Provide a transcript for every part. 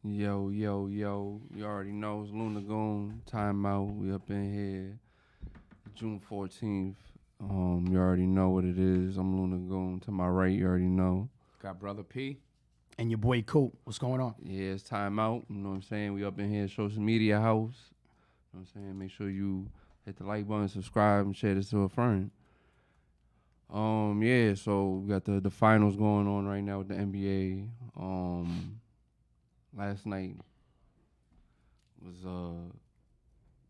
Yo. You already know it's Lunagoon. Timeout. We up in here. June 14th. You already know what it is. I'm Lunagoon. To my right, you already know. Got Brother P. And your boy Coop. What's going on? Yeah, it's Timeout. You know what I'm saying? We up in here, social media house. You know what I'm saying? Make sure you hit the like button, subscribe, and share this to a friend. Yeah, so we got the finals going on right now with the NBA. Last night was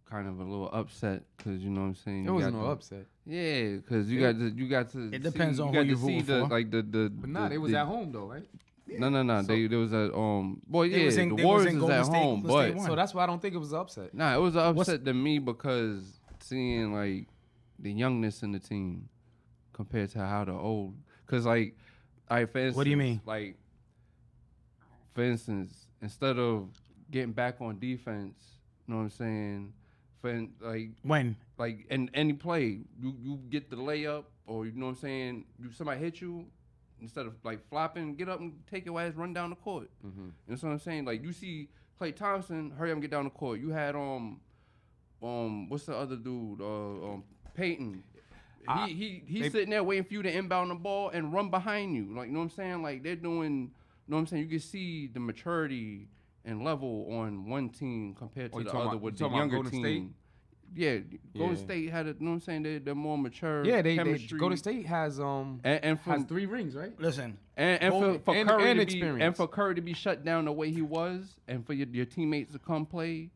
kind of a little upset because you know what I'm saying. There was no upset. Yeah, because you got to. It depends on who you rooting for. But they was at home though, right? No. So, There was a Boy, yeah, the Warriors in is Golden at State, home, Golden State but won. so that's why I don't think it was an upset. it was an upset to me because seeing like the youngness in the team compared to how the old. Because like, for instance, What do you mean? Like, for instance, instead of getting back on defense, you know what I'm saying? When? Like in any play, you get the layup, or you know what I'm saying? Somebody hit you, instead of like flopping, get up and take your ass, run down the court. Mm-hmm. You know what I'm saying? Like you see Klay Thompson, hurry up and get down the court. You had what's the other dude? Peyton. He's sitting there waiting for you to inbound the ball and run behind you. Like, you know what I'm saying? Like they're doing, you know what I'm saying? You can see the maturity and level on one team compared to the other with the younger team. State? Yeah, Golden State had you know what I'm saying? They're more mature. Yeah, chemistry. Golden State has has 3 rings, right? Listen. And for Curry to experience. And for Curry to be shut down the way he was, and for your teammates to come play,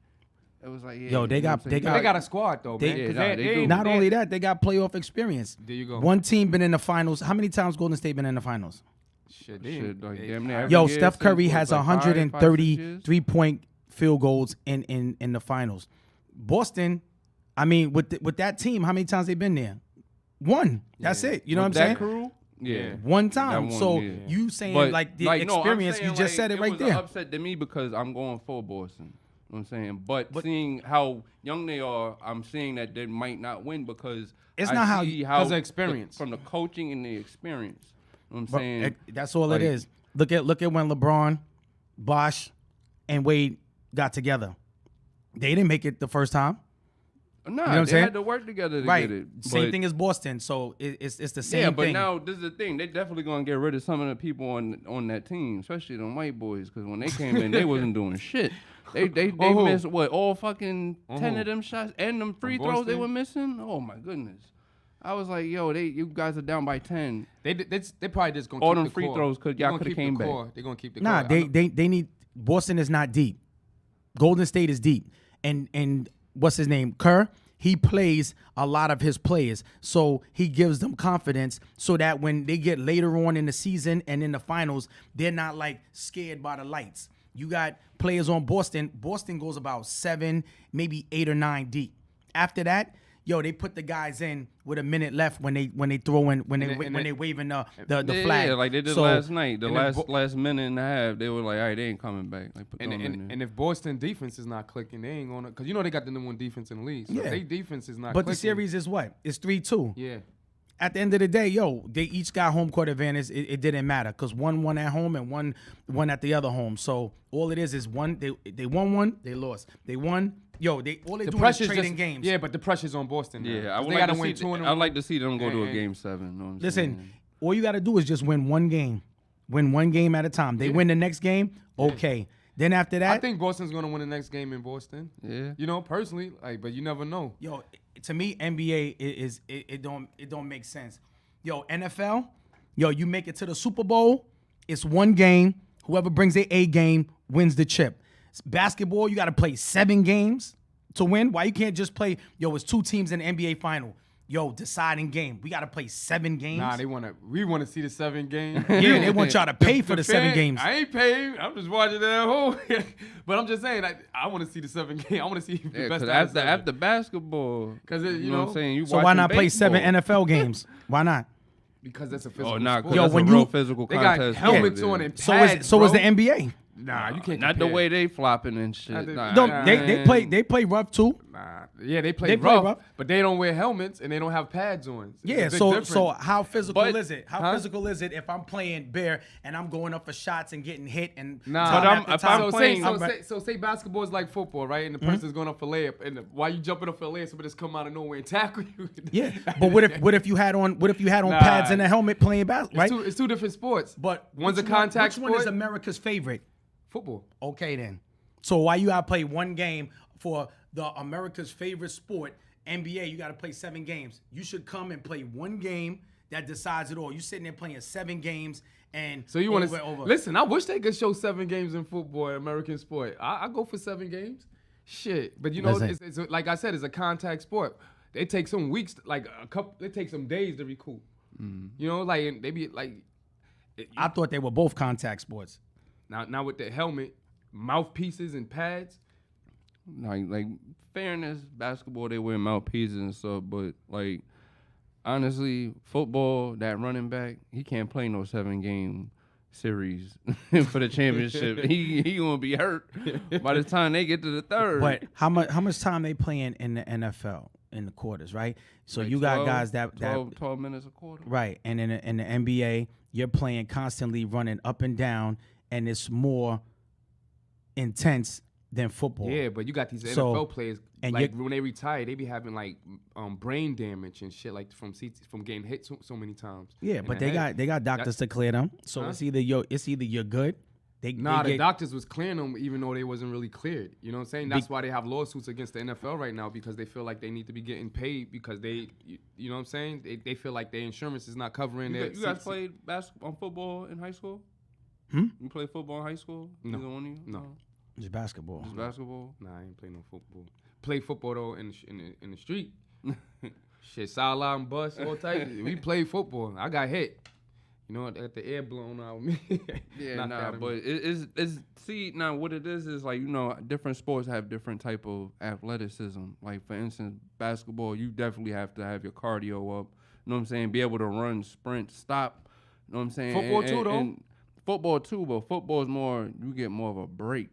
it was like, yeah. Yo, they got a squad though, man. They do. Not only that, they got playoff experience. There you go. One team been in the finals. How many times Golden State been in the finals? Shit, like damn near every Yo, year Steph Curry since, has like 133-point field goals in the finals. Boston, I mean, with that team, how many times they been there? One. That's it. You know what I'm saying? That crew? Yeah. One time. One, so yeah. you saying But, like the like, experience, you just said it right was there. An upset to me because I'm going for Boston. You know what I'm saying? But seeing how young they are, I'm seeing that they might not win because It's not how because of experience. From the coaching and the experience. You know what I'm saying? That's all it is. Look at when LeBron, Bosh, and Wade got together. They didn't make it the first time. Nah, you know what I'm they saying? had to work together to get it. Same thing as Boston. So it's the same thing. Yeah, but now this is the thing. They definitely gonna get rid of some of the people on that team, especially them white boys, because when they came in, they wasn't doing shit. They missed all fucking 10 of them shots and them free throws they were missing. Oh my goodness. I was like, yo, you guys are down by 10. They probably just gonna all keep them the free core. throws because y'all could have came back. They're gonna keep the core. They need. Boston is not deep. Golden State is deep, and what's his name? Kerr. He plays a lot of his players, so he gives them confidence so that when they get later on in the season and in the finals, they're not like scared by the lights. You got players on Boston. Boston goes about 7, maybe 8 or 9 deep. After that, they put the guys in with a minute left when they throw in when they waving the flag. Yeah, like they did last night. The last minute and a half, they were like, all right, they ain't coming back. Like put them in there. And if Boston defense is not clicking, they ain't gonna, because they got the number 1 defense in the league. So if they defense is not But clicking. the series is what? It's 3-2. Yeah. At the end of the day, they each got home court advantage. It didn't matter because one won at home and one at the other home. So all it is one. They won one, they lost. They won. All they do is trading games. Yeah, but the pressure's on Boston now. Yeah, they gotta win 2 in a row. I'd like to see them go to a game 7. You know what I'm Listen, saying? all you got to do is just win one game. Win one game at a time. They win the next game, okay. Then after that, I think Boston's gonna win the next game in Boston. Yeah. Personally, but you never know. To me, NBA it don't make sense. NFL, you make it to the Super Bowl. It's one game. Whoever brings their A game wins the chip. Basketball, you got to play 7 games to win. Why you can't just play? It's 2 teams in the NBA final. Deciding game. We got to play 7 games. Nah, we want to see the 7 games. Yeah, they want y'all to pay for the 7 games. I ain't paying. I'm just watching it at home. But I'm just saying, I want to see the 7 games. I want to see the best after basketball. Because you know what I'm saying. So why not play 7 NFL games? Why not? Because that's a physical sport. Yo, that's a real physical contest. They got helmets on and pads, so is the NBA. Nah, you can't. Not the way they flopping and shit. They play rough too. Nah, yeah, they play They play rough, rough. but they don't wear helmets and they don't have pads on. It's a Yeah, big so difference. how physical But- is it? How physical is it if I'm playing bare and I'm going up for shots and getting hit and Nah, time but after if time? I'm so playing- say basketball is like football, right? And the person's going up for layup, and while you jumping up for a layup, somebody just come out of nowhere and tackle you. Yeah, but what if you had on Nah. pads and a helmet playing basketball, right? It's two different sports. But one's a which one- contact Which one is sport. America's favorite? Football. Okay, then. So why you gotta play one game for the America's favorite sport, NBA? You gotta play 7 games. You should come and play one game that decides it all. You sitting there playing 7 games and So you want over to and over. listen? I wish they could show 7 games in football, American sport. I go for 7 games. Shit, but you know, Listen. it's like I said, it's a contact sport. It takes some weeks, like a couple. It takes some days to recoup. You know, like and they be like. I thought they were both contact sports. Now with the helmet, mouthpieces and pads. Like fairness, basketball they wear mouthpieces and stuff, but like honestly, football, that running back, he can't play no 7-game series for the championship. he gonna be hurt by the time they get to the third. But how much time they playing in the NFL in the quarters, right? So Like you got 12 guys that 12 minutes a quarter. right, and in the NBA, you're playing constantly running up and down, and it's more intense than football. Yeah, but you got these So, NFL players, and like when they retire, they be having like brain damage and shit, like from getting hit so many times. Yeah, in but the head. they got doctors to clear them. So Huh? it's either you're good. Nah, they the doctors was clearing them even though they wasn't really cleared. You know what I'm saying? That's Be- why they have lawsuits against the NFL right now, because they feel like they need to be getting paid because you know what I'm saying? They feel like their insurance is not covering their. You guys played basketball, football in high school? Hmm? You played football in high school? No. Either one of you? No. It's basketball. Just basketball? Nah, I ain't play no football. Play football though in the street. Shit, sideline bus, all types. We played football. I got hit. You know, I got the air blown out of me. Yeah, Knocked out of but me. it's see now what it is like, you know, different sports have different type of athleticism. Like for instance, basketball, you definitely have to have your cardio up. You know what I'm saying? Be able to run, sprint, stop. You know what I'm saying? Football too, though. And football too, but football is more, you get more of a break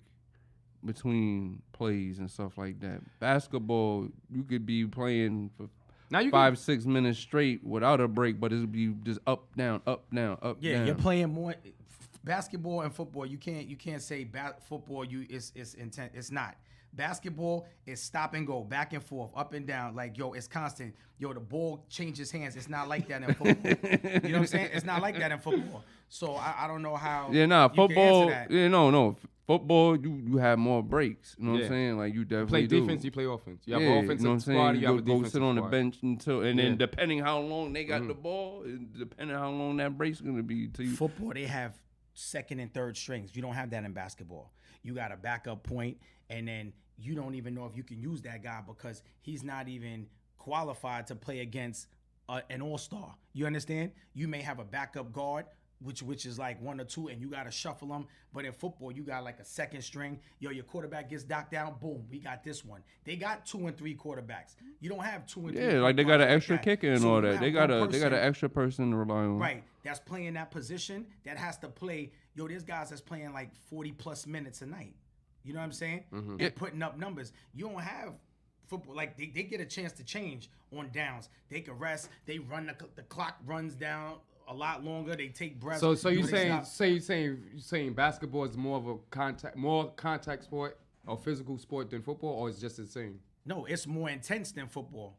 between plays and stuff like that. Basketball, you could be playing for Now you 5-6 minutes straight without a break, but it'll be just up, down, up, down, up, Yeah, down. you're playing more basketball and football. You can't say football. It's intense. It's not. Basketball is stop and go, back and forth, up and down. Like it's constant. The ball changes hands. It's not like that in football. You know what I'm saying? It's not like that in football. So I don't know how. Yeah, nah, you can football. answer that. Yeah, no. Football, you have more breaks. You know what Yeah. I'm saying? Like you definitely play do. defense, you play offense. You have Yeah, an you know offensive what I'm squad, saying? you have a go defensive sit on the squad. bench until, and Yeah. then depending how long they got the ball, and depending how long that break's gonna be to you. Football, they have second and third strings. You don't have that in basketball. You got a backup point, and then you don't even know if you can use that guy because he's not even qualified to play against an all-star. You understand? You may have a backup guard, which is like 1 or 2, and you got to shuffle them. But in football, you got like a second string. Your quarterback gets knocked down. Boom, we got this one. They got 2 and 3 quarterbacks. You don't have 2 and 3. Yeah, like they got an extra like kicker and So all you that. have They got one a they got an person- extra person to rely on. Right, that's playing that position, that has to play. There's guys that's playing like 40 plus minutes a night. You know what I'm saying? And putting up numbers. You don't have football. Like they get a chance to change on downs. They can rest. They run the clock runs down a lot longer. They take breaths. So you they saying stop. you saying basketball is more of a contact sport or physical sport than football, or it's just the same? No, it's more intense than football.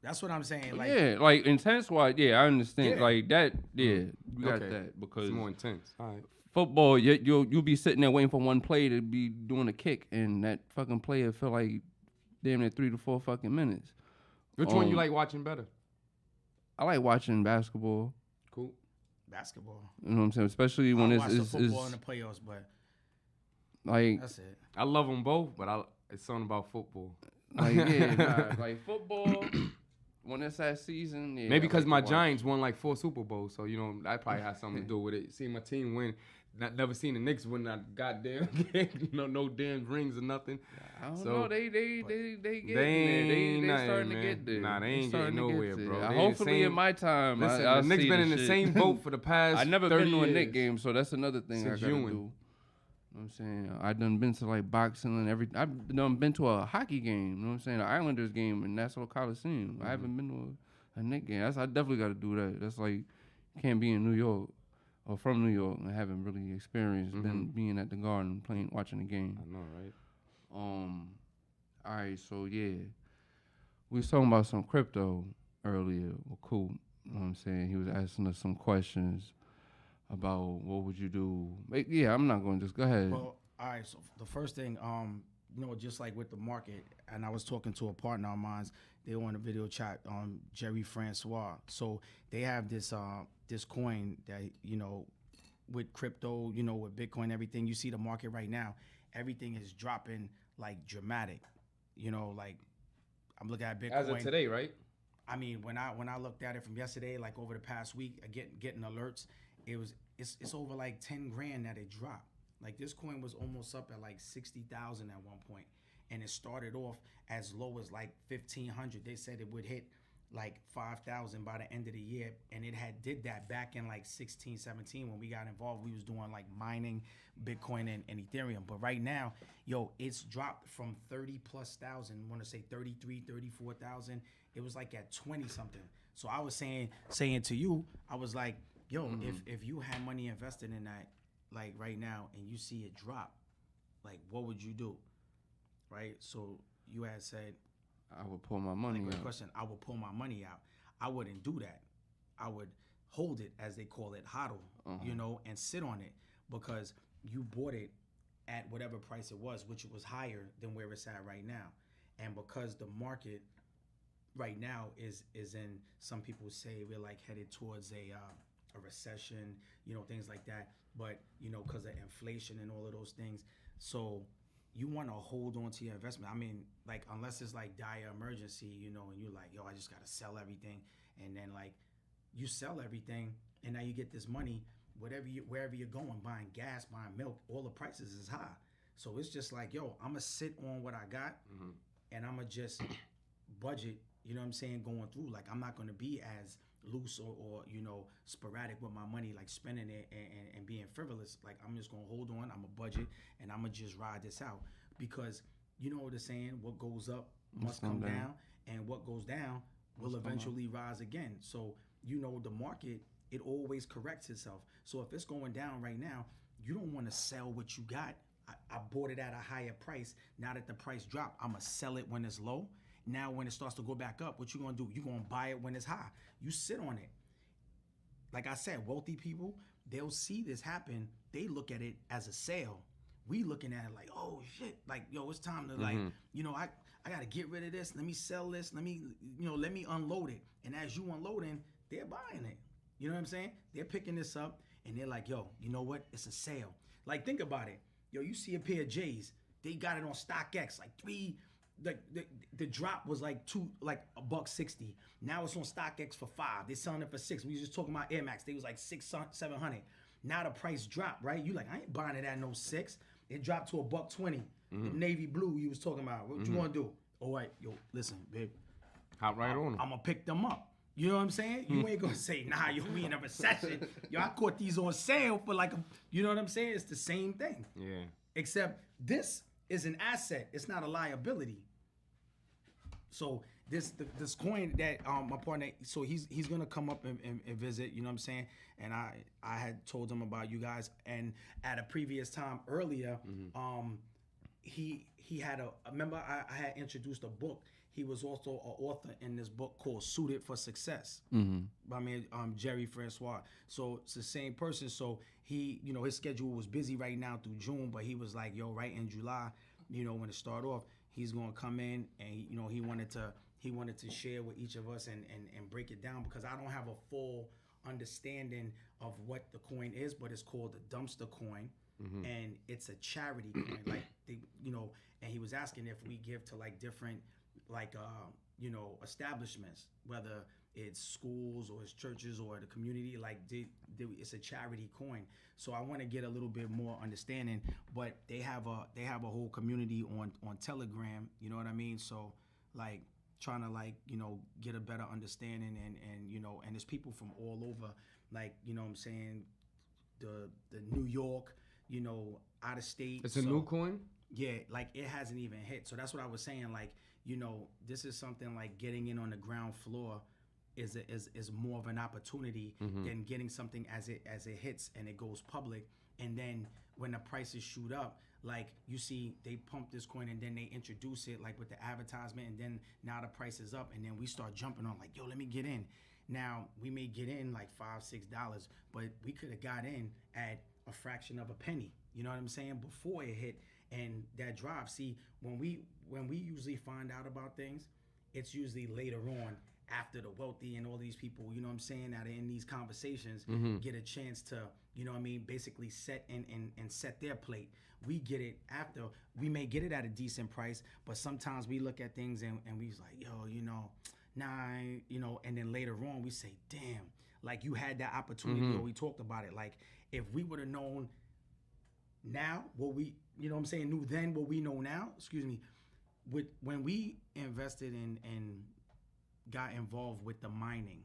That's what I'm saying. Like Yeah, like intense wise. Yeah, I understand. Yeah. Like that. Yeah, we got Okay. that because It's more intense. All right. football, you'll be sitting there waiting for one play to be doing a kick, and that fucking player feel like damn near 3 to 4 fucking minutes. Which one you like watching better? I like watching basketball. Cool. basketball. You know what I'm saying? Especially when I it's, watch the it's, football it's in the playoffs, but like that's it. I love them both, but it's something about football. like football. When it's that season, yeah, Maybe I because like my to watch. Giants won like 4 Super Bowls, so that probably has something to do with it. Seeing my team win, never seen the Knicks win that goddamn game. no damn rings or nothing. I don't So, know. They getting there. they They ain't nothing, starting to man. get there. Nah, they They ain't starting getting to get nowhere, there. bro. They in the Hopefully same- in my time, Listen, I'll the Knicks see been the in the shit. same boat for the past. I never 30 been to a years. Knicks game, so that's another thing I Since gotta Ewing. do. You know what I'm saying? I done been to like boxing and everything. I've done been to a hockey game. You know what I'm saying? An Islanders game in Nassau Coliseum. I haven't been to a Knicks game. I definitely got to do that. That's like, you can't be in New York or from New York and haven't really experienced been being at the Garden playing, watching the game. I know, right? All right, so yeah, we was talking about some crypto earlier. Well, cool. You know what I'm saying? He was asking us some questions about what would you do. Yeah, I'm not going to just go ahead. Well, all right. So the first thing, just like with the market, and I was talking to a partner of mine. They were on a video chat, Jerry Francois. So they have this this coin that with crypto, with Bitcoin, everything. You see the market right now, everything is dropping like dramatic. Like I'm looking at Bitcoin As of today, right? I mean, when I looked at it from yesterday, like over the past week, getting alerts, it's over like 10 grand that it dropped. Like this coin was almost up at like 60,000 at one point, and it started off as low as like 1,500. They said it would hit like 5,000 by the end of the year, and it did that back in like 16, 17 when we got involved. We was doing like mining Bitcoin and Ethereum, but right now, it's dropped from 30 plus thousand. I want to say 33, 34,000. It was like at 20 something. So I was saying to you, I was like, if you had money invested in that, like right now, and you see it drop, like what would you do? Right? So you had said, I would pull my money out. Question, I would pull my money out. I wouldn't do that. I would hold it, as they call it, hodl, and sit on it, because you bought it at whatever price it was, which was higher than where it's at right now. And because the market right now is in, some people say we're like headed towards a recession, things like that. But, because of inflation and all of those things. So you want to hold on to your investment. I mean, like, unless it's like dire emergency, and you're like, I just got to sell everything. And then like you sell everything and now you get this money, wherever you're going, buying gas, buying milk, all the prices is high. So it's just like, I'm going to sit on what I got and I'm going to just budget, going through. Like, I'm not going to be as loose or sporadic with my money, like spending it and being frivolous. Like, I'm just gonna hold on, I'm a budget, and I'm gonna just ride this out, because you know what they're saying, what goes up must come down, and what goes down will eventually rise again. So the market, it always corrects itself. So if it's going down right now, you don't want to sell what you got. I bought it at a higher price. Now that the price dropped, I'm gonna sell it when it's low. Now, when it starts to go back up, what you gonna do? You gonna buy it when it's high. You sit on it. Like I said, wealthy people, they'll see this happen. They look at it as a sale. We looking at it like, oh shit, like, it's time to like, I gotta get rid of this. Let me sell this. Let me unload it. And as you unloading, they're buying it. You know what I'm saying? They're picking this up and they're like, you know what? It's a sale. Like, think about it. You see a pair of J's. They got it on StockX, like the drop was like $1.60. Now it's on StockX for $5. They're selling it for $6. We was just talking about Air Max. They was like $600-$700. Now the price dropped, right? You like, I ain't buying it at no $6. It dropped to $1.20. The navy blue you was talking about. What you gonna do? All right, listen, babe. Hop right on them. I'm gonna pick them up. You know what I'm saying? You ain't gonna say, nah, we in a recession. I caught these on sale for like you know what I'm saying? It's the same thing. Yeah. Except this is an asset. It's not a liability. So this coin that my partner, so he's gonna come up and visit. You know what I'm saying? And I had told him about you guys, and at a previous time earlier, he had remember I had introduced a book. He was also an author in this book called Suited for Success by me, Jerry Francois. So it's the same person. So he, his schedule was busy right now through June, but he was like, right in July, when it start off, he's gonna come in and he wanted to share with each of us and break it down, because I don't have a full understanding of what the coin is, but it's called the dumpster coin. And it's a charity coin, like and he was asking if we give to like different establishments, whether it's schools or it's churches or the community, like it's a charity coin. So I want to get a little bit more understanding, but they have a whole community on Telegram, you know what I mean? So like trying to get a better understanding and there's people from all over, like, what I'm saying, the New York, out of state. It's a new coin? Yeah, like it hasn't even hit. So that's what I was saying. Like, this is something like getting in on the ground floor is more of an opportunity than getting something as it hits and it goes public. And then when the prices shoot up, like you see they pump this coin and then they introduce it like with the advertisement, and then now the price is up and then we start jumping on like, yo, let me get in. Now we may get in like $5-6, but we could have got in at a fraction of a penny. You know what I'm saying? Before it hit and that drop. See, when we usually find out about things, it's usually later on after the wealthy and all these people, you know what I'm saying, that are in these conversations get a chance to, basically set and set their plate. We get it after. We may get it at a decent price, but sometimes we look at things and we was like, yo, nah, and then later on we say, damn, like you had that opportunity or we talked about it. Like if we would have known now what we, knew then what we know now, when we invested in and got involved with the mining,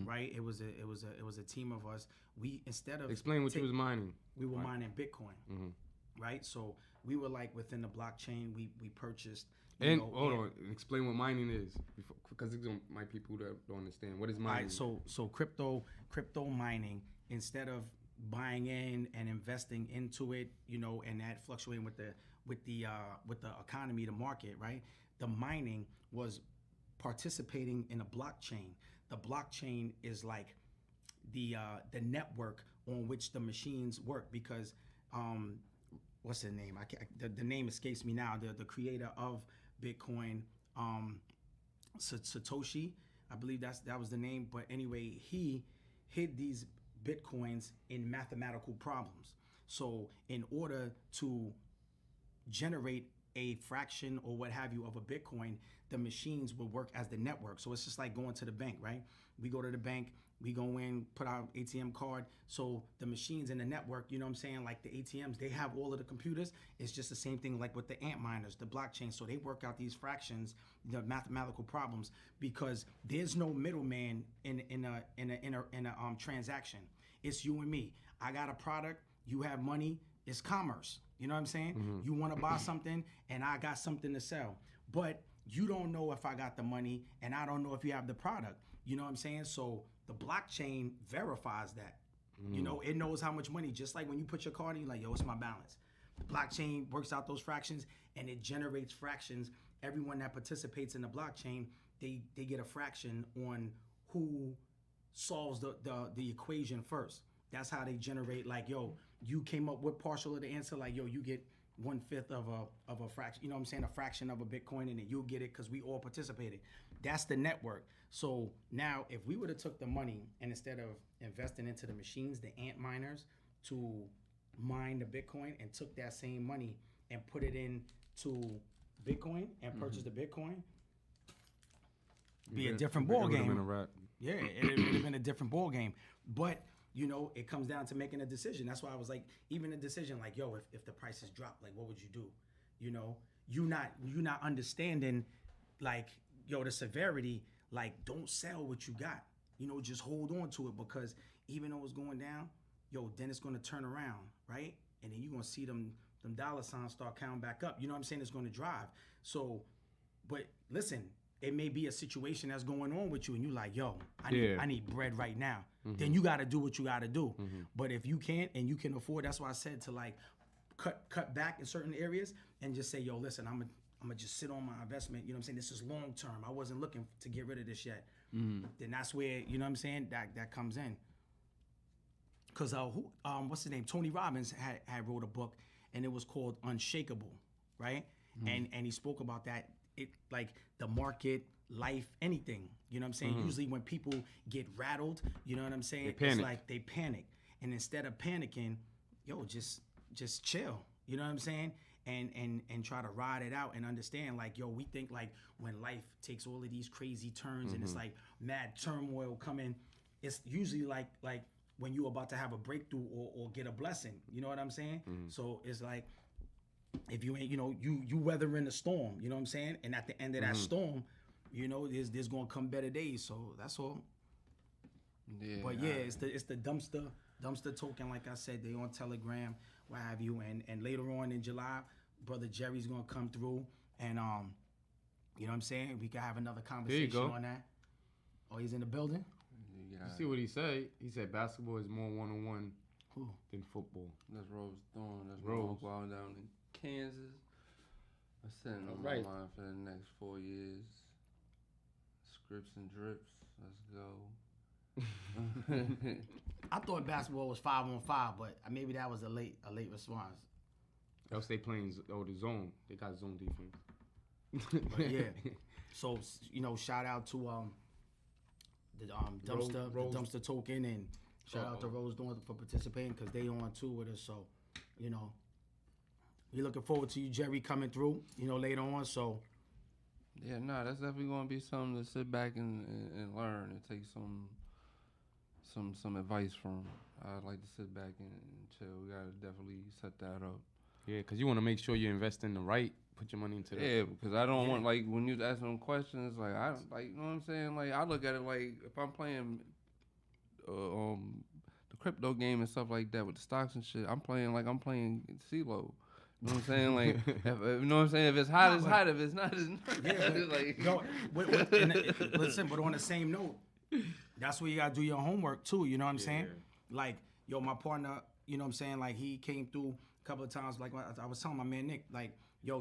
right? It was a team of us. We, instead of explain what you was mining. We were mining Bitcoin, right? So we were like within the blockchain. We purchased. Hold on, explain what mining is, because there might be people that don't understand what is mining. All right, so crypto mining, instead of buying in and investing into it, and that fluctuating with the economy, the market, right? The mining was participating in a blockchain. The blockchain is like the network on which the machines work, because what's the name? The name escapes me now. The creator of Bitcoin, Satoshi, I believe that was the name. But anyway, he hid these Bitcoins in mathematical problems. So in order to generate a fraction or what have you of a Bitcoin, the machines will work as the network. So it's just like going to the bank, right? We go to the bank, we go in, put our ATM card. So the machines in the network, you know what I'm saying? Like the ATMs, they have all of the computers. It's just the same thing like with the ant miners, the blockchain. So they work out these fractions, the mathematical problems, because there's no middleman in a transaction. It's you and me. I got a product, you have money, it's commerce. You know what I'm saying? You want to buy something and I got something to sell. But you don't know if I got the money and I don't know if you have the product. You know what I'm saying? So the blockchain verifies that. It knows how much money, just like when you put your card in, you're like, yo, it's my balance. The blockchain works out those fractions and it generates fractions. Everyone that participates in the blockchain, they get a fraction on who solves the equation first. That's how they generate, like, yo, you came up with partial of the answer, like, yo, you get 1/5 of a fraction, you know what I'm saying, a fraction of a Bitcoin, and then you'll get it because we all participated. That's the network. So now if we would have took the money and instead of investing into the machines, the ant miners, to mine the Bitcoin, and took that same money and put it into Bitcoin and purchased the Bitcoin, be a different ball game. Yeah, it would have been a different ball game. But it comes down to making a decision. That's why I was like, even a decision like, yo, if the prices drop, like, what would you do? You not understanding, like, yo, the severity. Like, don't sell what you got. Just hold on to it, because even though it's going down, yo, then it's gonna turn around, right? And then you're gonna see them dollar signs start counting back up. You know what I'm saying? It's gonna drive. So, but listen, it may be a situation that's going on with you and you like, yo, I need bread right now. Then you got to do what you got to do. But if you can't and you can afford, that's why I said to like cut back in certain areas and just say, yo, listen, I'm gonna just sit on my investment. You know what I'm saying? This is long term. I wasn't looking to get rid of this yet. Then that's where, you know what I'm saying, that comes in. Cause what's his name? Tony Robbins had wrote a book and it was called Unshakable, right? And he spoke about that. It like the market, life, anything. You know what I'm saying? Usually when people get rattled, you know what I'm saying? It's like they panic. And instead of panicking, yo, just chill. You know what I'm saying? And try to ride it out and understand, like, yo, we think like when life takes all of these crazy turns and it's like mad turmoil coming, it's usually like when you're about to have a breakthrough or get a blessing. You know what I'm saying? So it's like, if you ain't, you weathering the storm, you know what I'm saying? And at the end of that storm, there's gonna come better days. So that's all. Yeah. But yeah, it's the dumpster Dumpster Token, like I said, they on Telegram, what have you, and later on in July, brother Jerry's gonna come through, and you know what I'm saying? We can have another conversation on that. Oh, he's in the building. You see what he said? He said basketball is more one-on-one than football. That's Rose Thorn. That's Rose. Rose down in Kansas. I'm sitting on my mind for the next 4 years. Scripts and drips. Let's go. I thought basketball was 5-on-5, but maybe that was a late response. Else they playing the zone. They got zone defense. But yeah. So shout out to the dumpster token, and shout out to Rose Dawn for participating because they on too with us. So we looking forward to you, Jerry, coming through. Later on. So yeah, that's definitely gonna be something to sit back and learn and take some advice from. I'd like to sit back and chill. We gotta definitely set that up. Yeah, because you want to make sure you invest in the right. Put your money into that. Yeah, because I don't want, like, when you ask them questions, like, I don't, like, you know what I'm saying? Like, I look at it like, if I'm playing the crypto game and stuff like that with the stocks and shit, I'm playing CeeLo. You know what I'm saying? Like, you know what I'm saying? If it's hot, it's hot. If it's not, it's not. Yeah, listen, but on the same note, that's where you got to do your homework, too. You know what I'm saying? Like, my partner, you know what I'm saying? Like, he came through a couple of times, like I was telling my man Nick, like,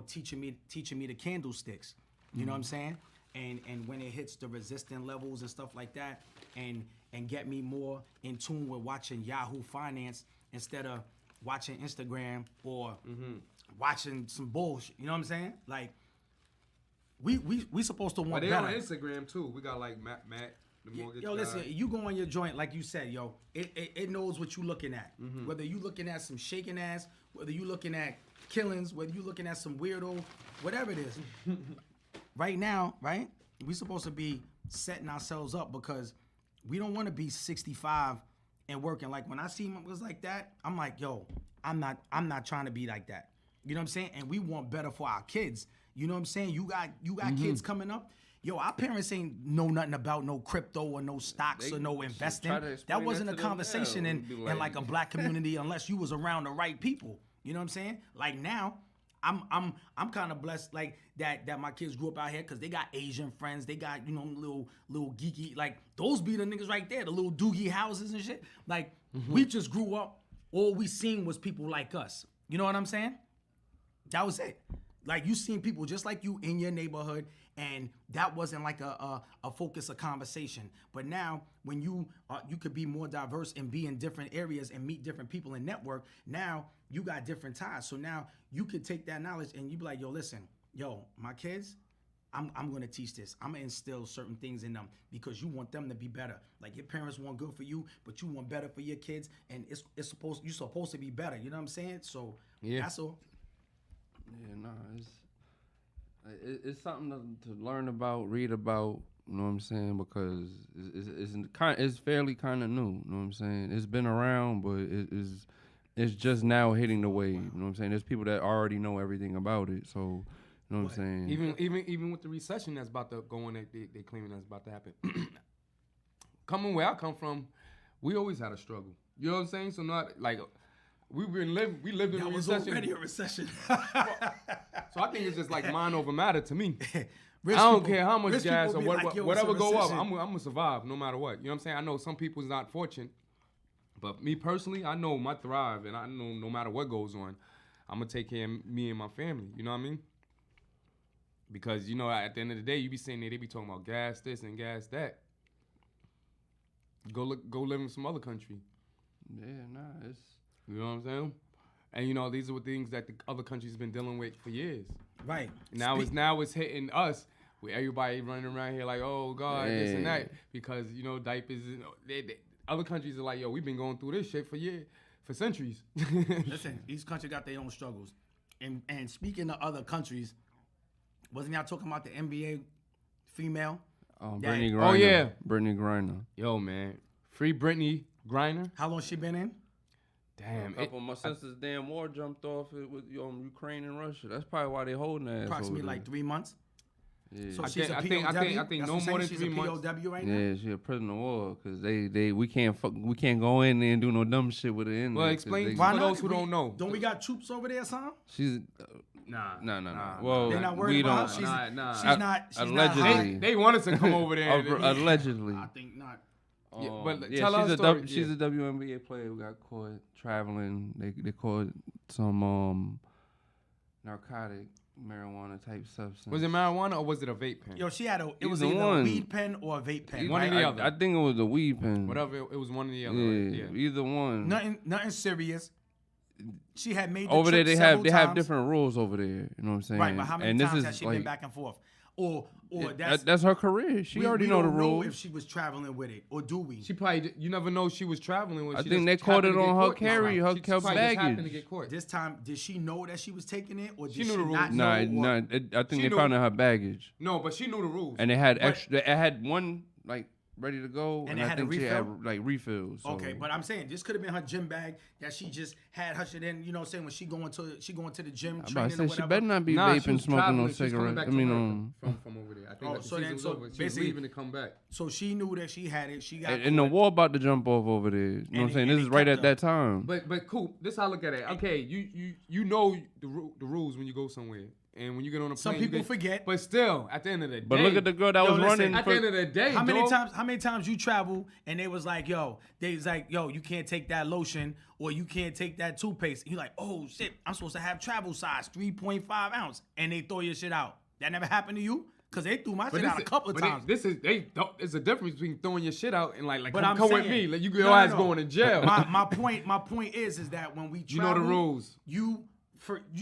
teaching me the candlesticks. You know what I'm saying? And when it hits the resistant levels and stuff like that, and get me more in tune with watching Yahoo Finance instead of watching Instagram or watching some bullshit. You know what I'm saying? Like, we supposed to want better. better. But they on Instagram too. We got like Matt, the mortgage guy. Listen, you go on your joint, like you said, it knows what you looking at. Whether you looking at some shaking ass, whether you looking at killings, whether you looking at some weirdo, whatever it is. Right now, right? We supposed to be setting ourselves up because we don't want to be 65 and working. Like when I see was like that, I'm like, I'm not trying to be like that. You know what I'm saying? And we want better for our kids. You know what I'm saying? You got kids coming up. Our parents ain't know nothing about no crypto or no stocks or no investing. That wasn't a conversation in like a black community unless you was around the right people. You know what I'm saying? Like now, I'm kind of blessed like that my kids grew up out here because they got Asian friends. They got little geeky, like those be the niggas right there, the little doogie houses and shit. Like we just grew up. All we seen was people like us. You know what I'm saying? That was it. Like you seen people just like you in your neighborhood, and that wasn't like a focus of conversation. But now, when you could be more diverse and be in different areas and meet different people and network. Now you got different ties, so now you could take that knowledge and you be like, listen, my kids, I'm gonna teach this. I'm gonna instill certain things in them because you want them to be better. Like your parents want good for you, but you want better for your kids, and you're supposed to be better. You know what I'm saying? So that's all. Yeah, it's something to learn about, read about. You know what I'm saying? Because it's fairly kind of new. You know what I'm saying? It's been around, but it's just now hitting the wave. You know what I'm saying? There's people that already know everything about it. So, you know what I'm saying? Even with the recession that's about to go on, they claiming that's about to happen. Coming where I come from, we always had a struggle. You know what I'm saying? So not like. We lived in a recession. That was already a recession. So I think it's just like mind over matter to me. I don't care how much gas or whatever go up. I'm gonna survive no matter what. You know what I'm saying? I know some people's not fortunate, but me personally, I know my thrive, and I know no matter what goes on, I'm gonna take care of me and my family. You know what I mean? Because at the end of the day, you be sitting there, they be talking about gas this and gas that. Go live in some other country. Yeah, it's. You know what I'm saying? And these are the things that the other countries have been dealing with for years. Right. Now it's hitting us with everybody running around here like, oh God, this and that, because diapers. Other countries are like, we've been going through this shit for centuries. Listen, each country got their own struggles. And speaking of other countries, wasn't y'all talking about the NBA female? Brittany Griner. Oh yeah, Brittany Griner. Yo man, free Brittany Griner. How long she been in? Damn. A couple of my sisters, damn war jumped off it with Ukraine and Russia. That's probably why they holding that. Approximately like 3 months. Yeah. So she's a POW. I think no more than 3 months. She's a POW right now. Yeah, she a prisoner of war because we can't go in there and do no dumb shit with her in there. Well, explain Why for not? those who don't know. Don't we got troops over there, son? She's Nah. Well, they're not worried about her. She's not. Allegedly. They wanted to come over there. Allegedly. I think not. Yeah, but yeah, tell her story. She's a WNBA player who got caught traveling. They caught some narcotic marijuana type substance. Was it marijuana or was it a vape pen? Yo, she had it was Either either one. a weed pen or a vape pen. One right? or the other. I think it was a weed pen. Whatever, it was one or the other. Yeah, Right? either one. Nothing serious. She had made the Over there, trip they have times. different rules over there. You know what I'm saying? Right, but how many and times this has is she like, been back and forth? Or that's her career. She already know the rules. if she was traveling with it, or do we? She probably, you never know she was traveling with. I think they caught it on her carry, her baggage. Happened to baggage. get caught. This time, did she know that she was taking it, or did She knew the rules. not know? I think She they knew. found in her baggage, No, but she knew the rules. and it had extra. It had one like ready to go, And and it I had a think she refill? had like refills. So. Okay, but I'm saying this could have been her gym bag that she just had her shit in. You know, what I'm saying when she going to the gym I'm about training to or say she whatever. better not be Nah, she vaping, was smoking traveling. no She was coming cigarette. back I to mean, America from over there. I think that the so season was so over. She was basically- leaving to come back. So she knew that she had it. She got and the caught. war about to jump off over there. You know what I'm saying? This is right at that time. But Coop, this how I look at it. Okay, you know the rules when you go somewhere. And when you get on a plane, Some people forget. But still, at the end of the day. But look at the girl that was listen, running. At the end of the day, How many times you travel and they was like, yo, you can't take that lotion or you can't take that toothpaste. You like, oh shit, I'm supposed to have travel size 3.5 ounce, and they throw your shit out. That never happened to you? Cause they threw my shit out a couple of times. There's a difference between throwing your shit out and like But come with me. Like your ass going to jail. My point is that when we travel, you know the rules. You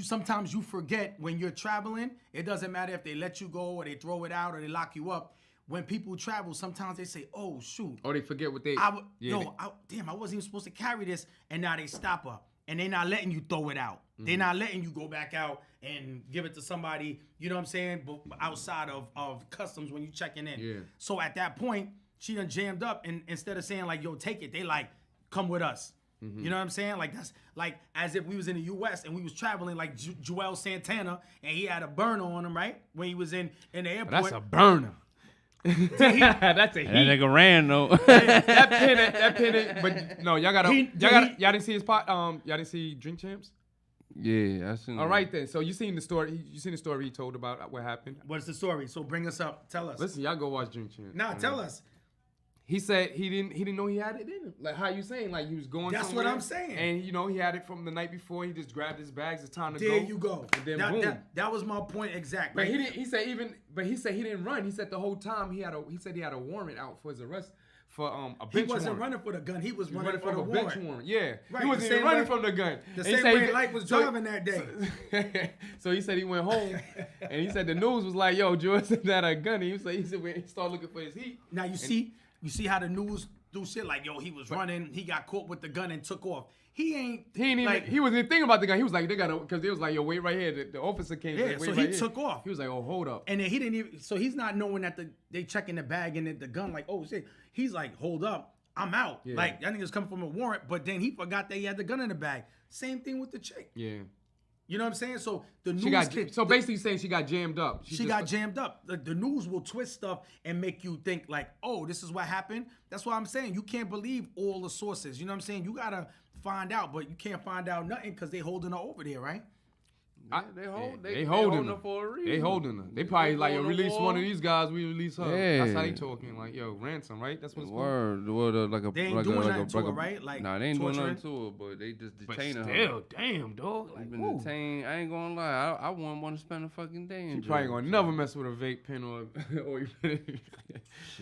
sometimes you forget when you're traveling. It doesn't matter if they let you go or they throw it out or they lock you up. When people travel, sometimes they say, "Oh shoot," or they forget what they. Damn, I wasn't even supposed to carry this, and now they stop her, and they're not letting you throw it out. Mm-hmm. They're not letting you go back out and give it to somebody. You know what I'm saying? But outside of customs when you checking in. Yeah. So at that point, she done jammed up, and instead of saying like, "Yo, take it," they like, "Come with us." Mm-hmm. You know what I'm saying? Like that's like as if we was in the U.S. and we was traveling like Joel Santana, and he had a burner on him, right? When he was in the airport. That's a burner. That's a heat. That nigga ran though. that pin. But no, y'all didn't see his pot. Y'all didn't see Drink Champs. Yeah, I seen. All right then. So you seen the story? You seen the story he told about what happened? What's the story? So bring us up. Tell us. Listen, y'all go watch Drink Champs. Nah, tell us. He said he didn't know he had it in him. Like how you saying? Like he was going. That's somewhere, what I'm saying. And he had it from the night before. He just grabbed his bags. It's time to go. There you go. And then boom. That was my point exactly. But he didn't. He said he didn't run. He said the whole time he said he had a warrant out for his arrest for a bench warrant. He wasn't running for the gun. He was running for the bench warrant. Yeah. Right, he wasn't even running from the gun. The same way Light was driving that day. So he said he went home and he said the news was like, "Yo, George had a gun." He said when he started looking for his heat. Now you see how the news do shit like, yo, he was running, he got caught with the gun and took off. He wasn't even thinking about the gun. He was like, because they was like, yo, wait right here. The officer came. Yeah, so he took off. He was like, oh, hold up. And then he didn't even. So he's not knowing that they checking the bag and the gun. Like, oh shit. He's like, hold up, I'm out. Yeah. Like that nigga's coming from a warrant, but then he forgot that he had the gun in the bag. Same thing with the chick. Yeah. You know what I'm saying? So the news. So basically, saying she got jammed up. She got jammed up. The news will twist stuff and make you think like, oh, this is what happened. That's why I'm saying you can't believe all the sources. You know what I'm saying? You gotta find out, but you can't find out nothing because they holding her over there, right? They holding her for a reason. They holding her. They probably like, yo, release one of these guys, we release her. Yeah. That's how they talking. Like, yo, ransom, right? That's what it's called. They ain't doing nothing to her, right? Like, nah, they ain't doing nothing to her, but they just detaining her. Still, damn, dog. Like, been detained. I ain't gonna lie. I wouldn't want to spend a fucking day in jail. She probably gonna never mess with a vape pen or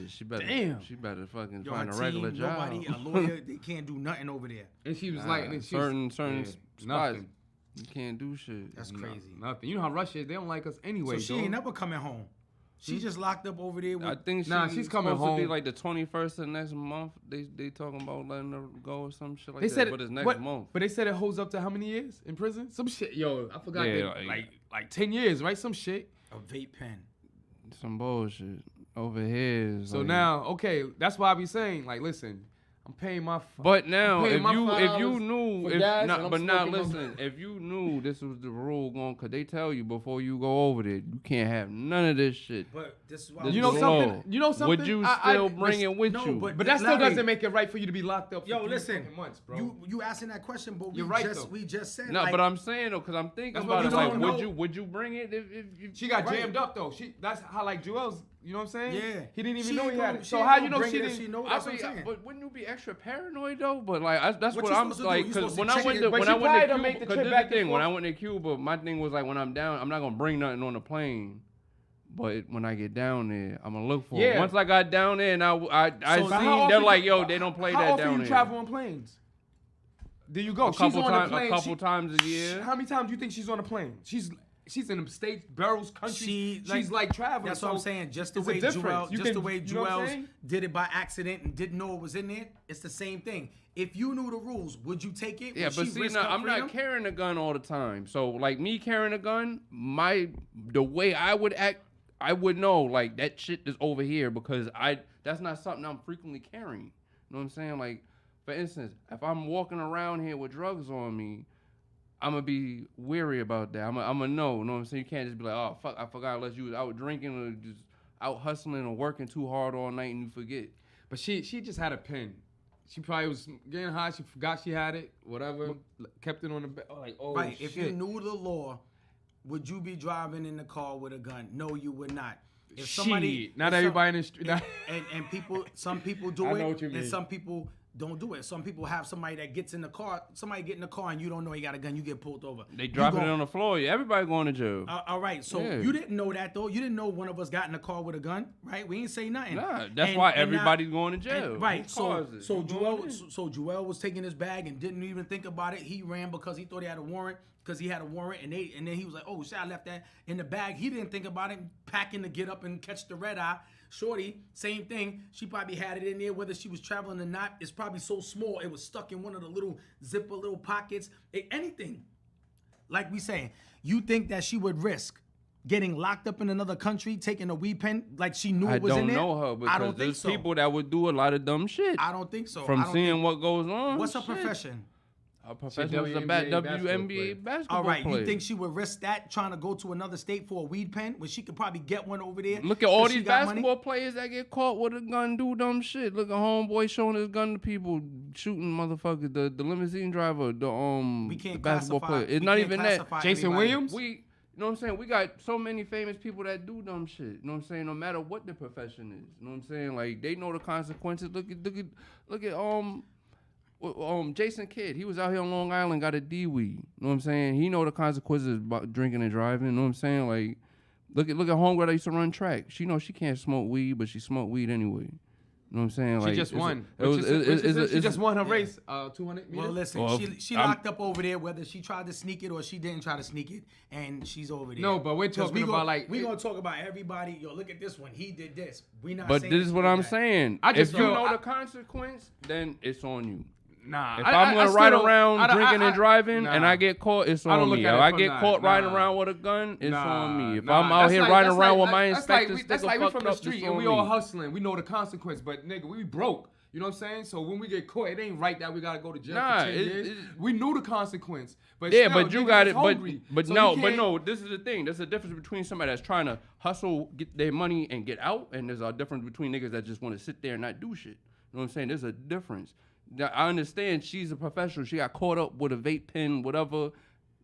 she better. Damn. She better fucking find a regular job. Nobody, a lawyer, they can't do nothing over there. And she was like, certain spots. Nothing. You can't do shit. That's crazy. Nothing. You know how Russia is? They don't like us anyway. So she ain't never coming home. She just locked up over there. I think she's coming home. To be like the 21st of next month. They talking about letting her go or some shit like they that. Said but it's next month. But they said it holds up to how many years in prison? Some shit. Yo, I forgot. Yeah, like 10 years, right? Some shit. A vape pen. Some bullshit over here. So now, okay, that's why I be saying, like, listen, I'm I'm paying my. But now, if you knew, if you knew this was the rule going, cause they tell you before you go over there, you can't have none of this shit. But this is why you know something. You know something. Would you still bring it with you? But that still doesn't make it right for you to be locked up. Yo, for listen, months, bro. You asking that question, but we just said. No, but I'm saying though, cause I'm thinking about it. Like, would you bring it if she got jammed up though? That's how like Joel's. You know what I'm saying? Yeah. He didn't even know he had it. So how you know she didn't? She know that's what I'm saying. But wouldn't you be extra paranoid though? But like that's what I'm like. Because when I went to Cuba, my thing was like when I'm down, I'm not gonna bring nothing on the plane. But when I get down there, I'm gonna look for it. Once I got down there, and I seen they're like, yo, they don't play that down there. How often you travel on planes? There you go. A couple times a year. How many times do you think she's on a plane? She's in the States, barrels, countries. She's like traveling. That's what I'm saying. Just the way Joel did it by accident and didn't know it was in there, it's the same thing. If you knew the rules, would you take it? Yeah, but see, now I'm not carrying a gun all the time. So like me carrying a gun, the way I would act, I would know like that shit is over here because that's not something I'm frequently carrying. You know what I'm saying? Like, for instance, if I'm walking around here with drugs on me, I'm going to be weary about that. I'm going to know. You know what I'm saying? You can't just be like, oh, fuck, I forgot unless you was out drinking or just out hustling or working too hard all night and you forget. But she just had a pen. She probably was getting high. She forgot she had it, whatever. Kept it on the bed. Like, oh, right. shit. If you knew the law, would you be driving in the car with a gun? No, you would not. If somebody, not everybody in the street. And people, some people do I it, know what you mean. and some people don't do it. Some people have somebody that gets in the car. Somebody get in the car and you don't know he got a gun. You get pulled over. They dropping it on the floor. Everybody going to jail. All right. So you didn't know that though. You didn't know one of us got in the car with a gun, right? We ain't say nothing. Nah, that's why everybody's going to jail. Right. So Joel was taking his bag and didn't even think about it. He ran because he thought he had a warrant. Because he had a warrant, and then he was like, "Oh shit, I left that in the bag." He didn't think about it, packing to get up and catch the red eye. Shorty, same thing. She probably had it in there, whether she was traveling or not. It's probably so small, it was stuck in one of the little zipper little pockets. Anything. Like we saying, you think that she would risk getting locked up in another country, taking a weed pen, like she knew it was in there? I don't know her because there's people that would do a lot of dumb shit. I don't think so. From seeing what goes on. What's her profession? Her profession is a WNBA basketball All right, player. You think she would risk that trying to go to another state for a weed pen when she could probably get one over there? Look at all these basketball players that get caught with a gun, do dumb shit. Look at homeboy showing his gun to people, shooting motherfuckers. The limousine driver, we can't the basketball player. It's not even that. Jason Williams. You know what I'm saying? We got so many famous people that do dumb shit. You know what I'm saying? No matter what the profession is. You know what I'm saying? Like they know the consequences. Look at Jason Kidd, he was out here on Long Island, got a D-weed. You know what I'm saying? He know the consequences about drinking and driving. You know what I'm saying? Like, look at homegirl that used to run track. She knows she can't smoke weed, but she smoked weed anyway. You know what I'm saying? Like, she just won. She just won her race, 200 meters. Well, listen, she locked up over there, whether she tried to sneak it or she didn't try to sneak it, and she's over there. No, but we're talking about like... We're going to talk about everybody. Yo, look at this one. He did this. We not but saying this is what I'm saying. If you know the consequence, then it's on you. Nah, if I'm gonna ride around drinking and driving and I get caught, it's on me. If I get caught riding around with a gun, it's on me. If I'm out here riding around with my inspector sticker that's like we from the street and we all hustling. hustling. We know the consequence, but nigga, we broke. You know what I'm saying? So when we get caught, it ain't right that we gotta go to jail for 10 years. We knew the consequence, but yeah, still, but you got it. But so no. This is the thing. There's a difference between somebody that's trying to hustle, get their money, and get out, and there's a difference between niggas that just want to sit there and not do shit. You know what I'm saying? There's a difference. I understand she's a professional. She got caught up with a vape pen, whatever.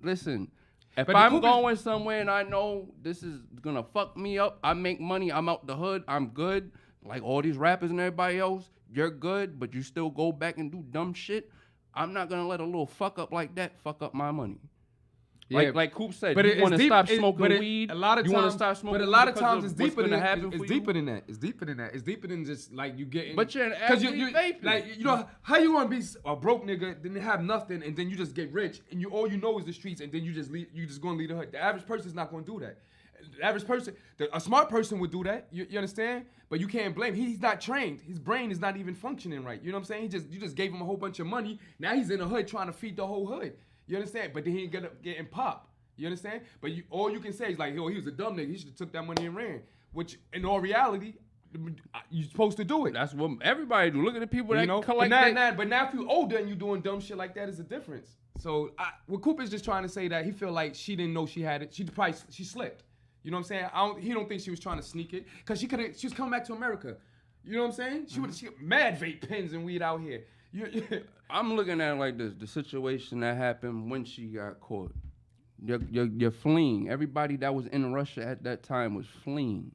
Listen, if I'm going somewhere and I know this is gonna fuck me up, I make money, I'm out the hood, I'm good. Like all these rappers and everybody else, you're good, but you still go back and do dumb shit. I'm not gonna let a little fuck up like that fuck up my money. Yeah, like Coop said, but you want to stop smoking weed. A lot of times, you want to stop smoking. But a lot of times, it's deeper than that. It's deeper than that. It's deeper than that. It's deeper than just like you getting. But you're an athlete vaping. Like you know how you gonna be a broke nigga, then have nothing, and then you just get rich, and all you know is the streets, and then you just gonna leave the hood. The average person's not gonna do that. The average person, a smart person would do that. You understand? But you can't blame him. He's not trained. His brain is not even functioning right. You know what I'm saying? You just gave him a whole bunch of money. Now he's in the hood trying to feed the whole hood. You understand? But then he ain't gonna get in pop. You understand? But all you can say is like, yo, he was a dumb nigga. He should have took that money and ran. Which, in all reality, you're supposed to do it. That's what everybody do. Look at the people that collect but now if you're older and you're doing dumb shit like that, is a difference. So what Cooper's just trying to say that he feel like she didn't know she had it. She slipped. You know what I'm saying? He don't think she was trying to sneak it because she was coming back to America. You know what I'm saying? She would mad vape pens and weed out here. I'm looking at it like this: the situation that happened when she got caught. You're fleeing. Everybody that was in Russia at that time was fleeing.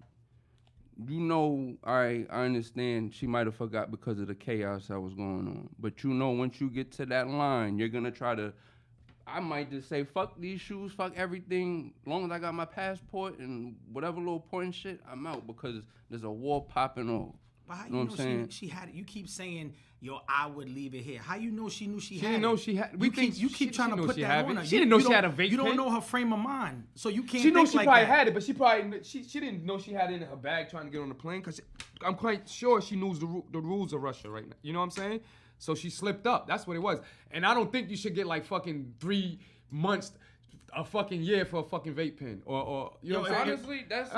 You know, I understand she might have forgot because of the chaos that was going on. But you know, once you get to that line, you're going to try to, I might just say, fuck these shoes, fuck everything. As long as I got my passport and whatever little point shit, I'm out because there's a war popping off. But how you know what I'm saying? She had it? You keep saying, yo, I would leave it here. How you know she knew she had it? She didn't know she had it. You keep trying to put that on her. She didn't know she had a vape pen. You don't know her frame of mind. So you can't She knew she like probably that. had it, but she didn't know she had it in her bag trying to get on the plane because I'm quite sure she knows the rules of Russia right now. You know what I'm saying? So she slipped up. That's what it was. And I don't think you should get like fucking 3 months, a fucking year for a fucking vape pen or you know what I'm saying? Honestly, that's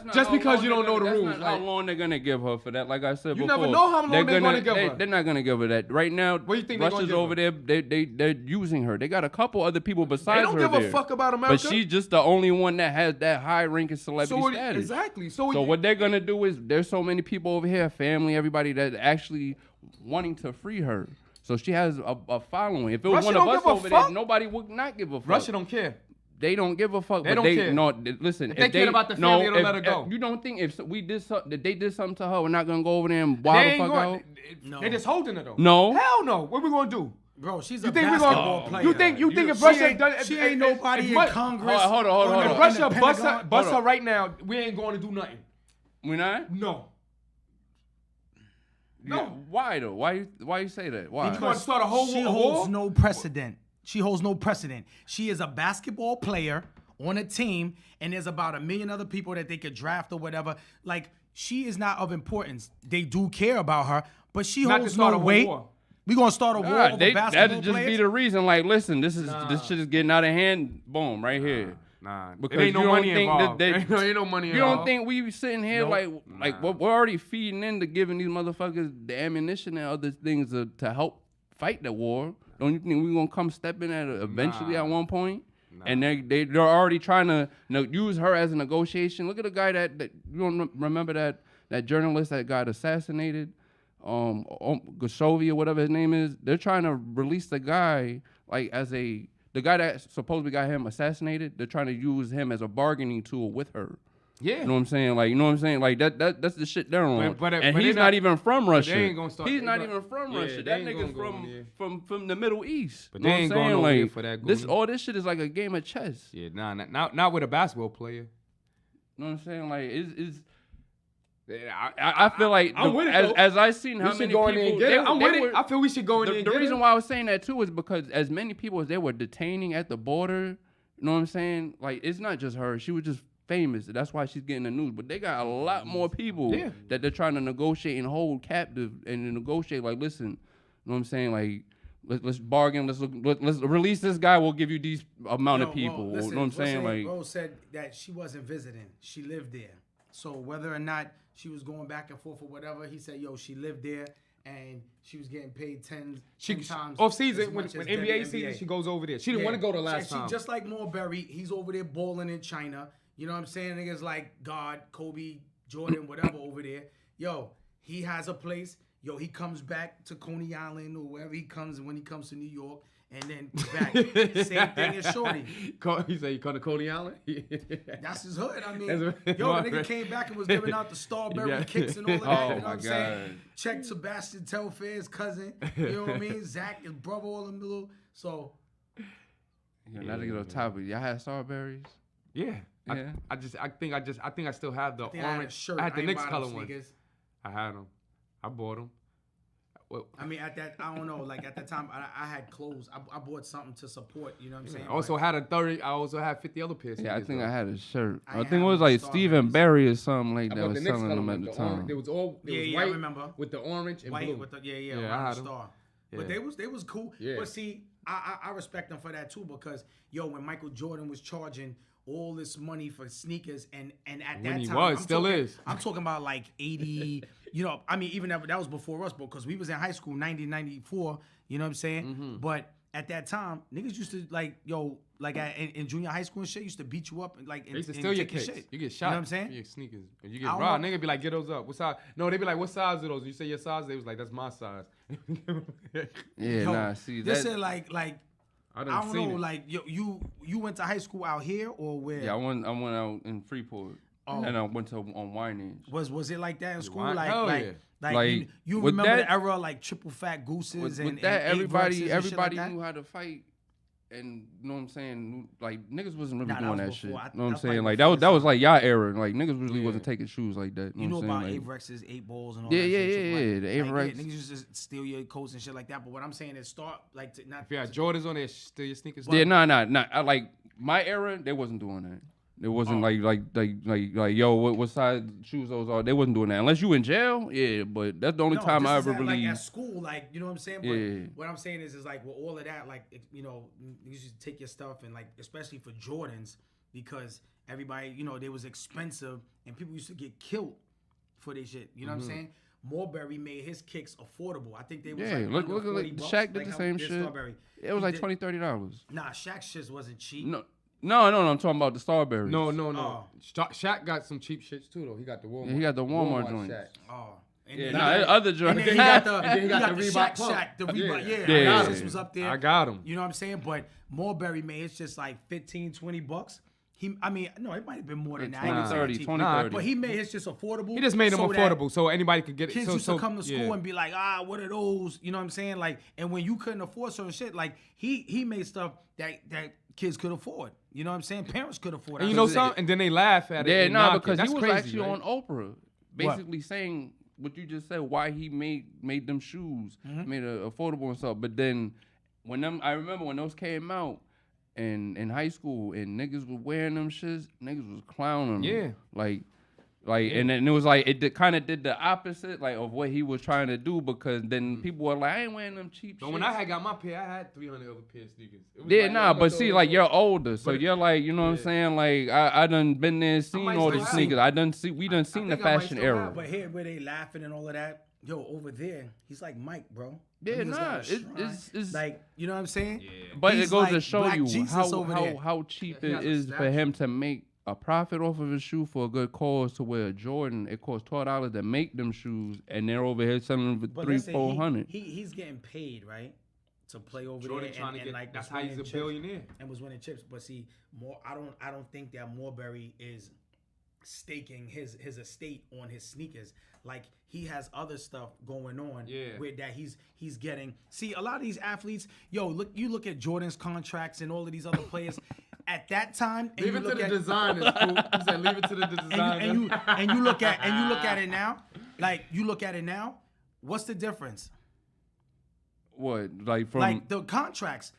not just because you don't know the rules. That's not how long they're gonna give her for that. Like I said you before, never know how long they're gonna give her. They're not gonna give her that right now. What do you think Russia's over there? They're using her. They got a couple other people besides her. They don't give a fuck about America. But she's just the only one that has that high ranking celebrity status. Exactly. So what they're gonna do is there's so many people over here, family, everybody that actually wanting to free her. So she has a following. If it was one of us over there, nobody would not give a fuck. Russia don't care. They don't give a fuck. They don't care. No, listen. If they cared about the family, they'll let her go. You don't think if we did something, that they did something to her, we're not gonna go over there and wild the fuck out? No. They're just holding her though. No. Hell no. What we gonna do? Bro, she's a basketball player. You think if Russia done she ain't nobody in Congress. Hold on. If Russia bust her right now, we ain't going to do nothing. We not? No. Yeah. Why though? Why you say that? Why? You want to start a whole war? She holds no precedent. She holds no precedent. She is a basketball player on a team, and there's about 1 million other people that they could draft or whatever. Like, she is not of importance. They do care about her, but she holds no weight. We gonna start a war over basketball that'd just be the reason. Like, listen, this shit is getting out of hand. Boom, right here. Nah, because ain't no money involved. Ain't no money involved. You don't think we sitting here like we're already feeding into giving these motherfuckers the ammunition and other things to help fight the war? Don't you think we gonna come step in at it eventually at one point? And they're already trying to use her as a negotiation. Look at the guy that you don't remember that journalist that got assassinated, Gashovi or whatever his name is. They're trying to release the guy the guy that supposedly got him assassinated. They're trying to use him as a bargaining tool with her. Yeah. You know what I'm saying? Like, you know what I'm saying? Like that's the shit they're on. But he's not even from Russia. They ain't gonna start. He's not even from Russia. That nigga's from the Middle East. But they ain't going over there for that. All this shit is like a game of chess. Yeah, not with a basketball player. You know what I'm saying? Like I feel like I'm with it, as I seen how many people I'm with it. I feel we should go in there and get it. The reason why I was saying that too is because as many people as they were detaining at the border, you know what I'm saying? Like, it's not just her. She was just famous. That's why she's getting the news. But they got a lot more people that they're trying to negotiate and hold captive and negotiate. Like, listen, you know what I'm saying? Like, let's bargain. Let's release this guy. We'll give you these amount of people. Listen, you know what I'm saying? Like, bro said that she wasn't visiting. She lived there. So whether or not she was going back and forth or whatever, he said, yo, she lived there and she was getting paid 10 times. Off season, when NBA season, she goes over there. She didn't want to go the last time. Just like Marbury, he's over there balling in China. You know what I'm saying? Niggas like God, Kobe, Jordan, whatever over there. Yo, he has a place. Yo, he comes back to Coney Island or wherever he comes when he comes to New York. And then back. Same thing as Shorty. He said you come to Coney Island? That's his hood. I mean, the nigga came back and was giving out the Starberry kicks and all of that. You know what I'm saying? Check Sebastian Telfair's cousin. You know what I mean? Zach, his brother, all them little. So. Now to get on top of it. Y'all had Starberries? Yeah. I think I still have the orange. I had the Knicks color one. I had them. I bought them. Well, I mean, at that, I don't know. Like at that time, I had clothes. I bought something to support. You know what I'm saying? I also had a 30. I also had 50 other pairs. Yeah, I think I had a shirt. I think it was like Stephen Barry or something like that was selling them at the time. It was white. I remember with the orange and white blue. with the I had them. star. But they was cool. Yeah. But see, I respect them for that too because when Michael Jordan was charging all this money for sneakers and at that time I'm talking about like 80. I mean even that was before us, because we was in high school 90, 94. You know what I'm saying? Mm-hmm. But at that time, niggas used to in junior high school and shit, used to beat you up and they used to steal your kicks. You get shot. You know what I'm saying? Your sneakers. You get robbed. Nigga be like, get those up. What size? No, they be like, what size are those? You say your size. They was like, that's my size. See this is like I don't know. Like you went to high school out here or where? Yeah, I went out in Freeport. Oh. And I went to on Winage. Was it like that in school? Like you remember the era like triple fat gooses and that everybody like knew how to fight, and you know what I'm saying? Like niggas wasn't really doing that shit. You know what I'm saying? Like that was like y'all era. Like niggas really wasn't taking shoes like that. You know about like, Averex's 8 balls and all that shit. Yeah, the Averex. Niggas used to steal your coats and shit like that. But what I'm saying is start like to not. If you had Jordans on there, steal your sneakers. Yeah, no. I like my era. They wasn't doing that. It wasn't like yo, what size shoes those are? They wasn't doing that unless you in jail. Yeah, but that's the only time I ever really. Like at school, like you know what I'm saying. But what I'm saying is like with all of that, like you should take your stuff and like especially for Jordans because everybody they was expensive and people used to get killed for their shit. You know what I'm saying? Marbury made his kicks affordable. I think they was look Shaq did the same shit. Strawberry. It was like $20-$30. Nah, Shaq's shit wasn't cheap. No, I'm talking about the Starberries. No. Oh. Shaq got some cheap shits too, though. He got the Walmart. Yeah, he got the Walmart joints. Other joints. He got the Reebok Shaq. The Reebok, yeah. This was up there. I got him. You know what I'm saying? But Marbury made it's just like $15-$20. It might have been more than that. 20-30. But he made his just affordable. He just made them affordable so anybody could get it. Kids used to come to school and be like, what are those? You know what I'm saying? Like, and when you couldn't afford certain shit, like he made stuff that kids could afford. You know what I'm saying? Parents could afford. And you know something? And then they laugh at it. Yeah, because he was crazy, actually on Oprah, basically saying what you just said. Why he made them shoes, made it affordable and stuff. But then I remember when those came out. In high school, and niggas was wearing them shits, niggas was clowning them. Yeah. And then it was like, it kind of did the opposite, like, of what he was trying to do, because then people were like, I ain't wearing them cheap shit. But when I had got my pair, I had 300 other pair of sneakers. But see, like, you're older, so you're like, you know what I'm saying? Like, I done been there and seen all these sneakers. We done seen the fashion era. But here, where they laughing and all of that, over there, he's like Mike, bro. Yeah, it's like, you know what I'm saying? Yeah. But it goes to show you how cheap it is for him to make a profit off of his shoe for a good cause, to where Jordan, it costs $12 to make them shoes, and they're over here selling them for $300-$400. He's getting paid, right? To play over Jordan there, trying to get, like that's how he's a billionaire and was winning chips. But see, I don't think that Marbury is staking his estate on his sneakers. Like, he has other stuff going on with that he's getting. See, a lot of these athletes, you look at Jordan's contracts and all of these other players at that time. Leave it to the designers, cool. You said leave it to the designers. And you look at it now. Like, you look at it now. What's the difference? What, like from like the contracts?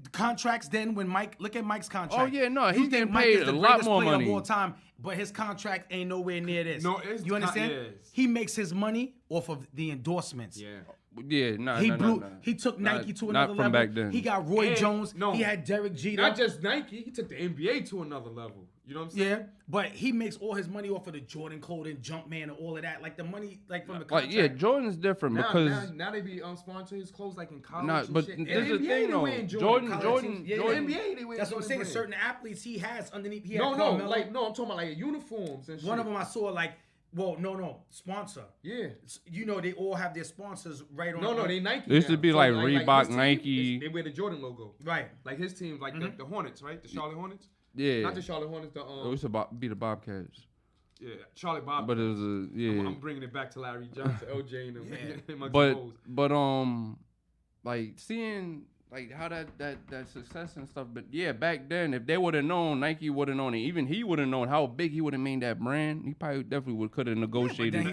The contracts then when look at Mike's contract. Oh yeah, no, he's getting paid a lot more money of all time, but his contract ain't nowhere near this. No, you understand? He makes his money off of the endorsements. He took Nike to another level. Back then. He got Roy Jones. He had Derek Jeter. Not just Nike. He took the NBA to another level. You know what I'm saying? Yeah, but he makes all his money off of the Jordan clothing, Jumpman, and all of that. Like the money, like from the contract. Jordan's different because now they be sponsoring his clothes like in college. But shit. this is the thing though. Jordan. NBA they wear. That's what I'm saying. Certain athletes he has underneath. I'm talking about like uniforms and shit. One of them I saw like. Well, no, sponsor. Yeah. They all have their sponsors right on. No, they Nike. It should be like Reebok, Nike. They wear the Jordan logo. Right. Like his team, like the Hornets, right? The Charlotte Hornets. Yeah. Not the Charlotte Hornets. It used to be the Bobcats. Yeah, Charlotte Bobcats. But it was I'm bringing it back to Larry Johnson, LJ, and them. But like seeing. Like how that success and stuff, but yeah, back then if they would have known, Nike would have known it. Even he would have known how big he would have made that brand. He probably definitely could have negotiated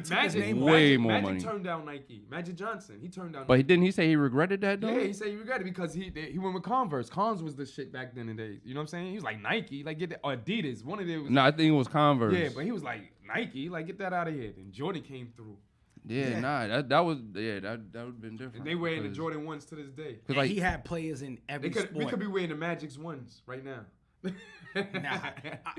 way more money. Magic turned down Nike. Magic Johnson, he turned down. But didn't he say he regretted that though? Yeah, he said he regretted because he went with Converse. Converse was the shit back then in the days. You know what I'm saying? He was like Nike, like get that, or Adidas. One of them. No, I think it was Converse. Yeah, but he was like Nike, like get that out of here. Then Jordan came through. Yeah, nah, that would have been different. And they wearing the Jordan 1s to this day. And like, he had players in every sport. We could be wearing the Magic's 1s right now. Nah,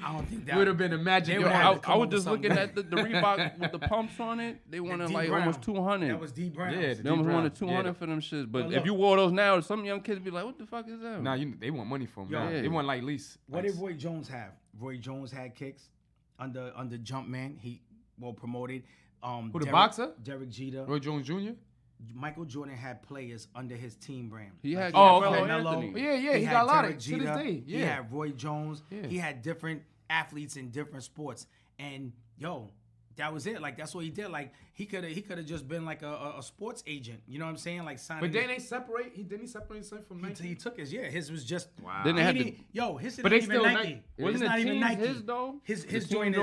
I don't think that would have been a Magic. I was just looking at the Reebok with the pumps on it. They wanted like almost 200. That was D Brown. Yeah, they almost wanted 200 for them shits. But if you wore those now, some young kids be like, "What the fuck is that?" Nah, they want money for them. Nah. They want like lease. What did Roy Jones have? Roy Jones had kicks under Jumpman. He promoted. Who, the boxer? Derek Jeter. Roy Jones Jr. Michael Jordan had players under his team brand. He had Carmelo. Yeah, he got a lot of to this day. Yeah. He had Roy Jones. Yeah. He had different athletes in different sports. And that was it. Like, that's what he did. Like, he could have just been like a sports agent. You know what I'm saying? Like, signing. But then they separate. Didn't he separate himself from Nike? He took his. Yeah, his was just. Wow. Then they had his. But they still Nike. Wasn't it's not even Nike. His though. His joint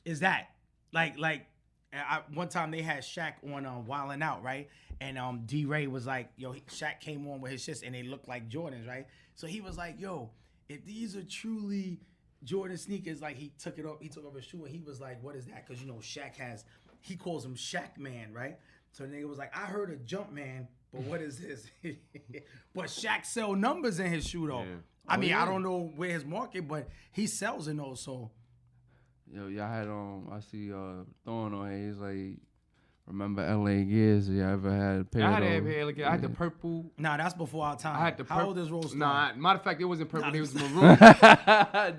is that like. One time they had Shaq on Wildin' Out, right? And D-Ray was like, Shaq came on with his shits and they looked like Jordans, right? So he was like, if these are truly Jordan sneakers, like he took off his shoe and he was like, what is that? Because Shaq he calls him Shaq Man, right? So the nigga was like, I heard a jump man, but what is this? But Shaq sell numbers in his shoe though. Yeah. I don't know where his market, but he sells in those, so. Y'all had I see Thorn on here. He's like, remember LA Gears? Y'all ever had a pair of those? I had the purple. Nah, that's before our time. I had the purple. How old is Rose? Nah, matter of fact, it wasn't purple. It was maroon.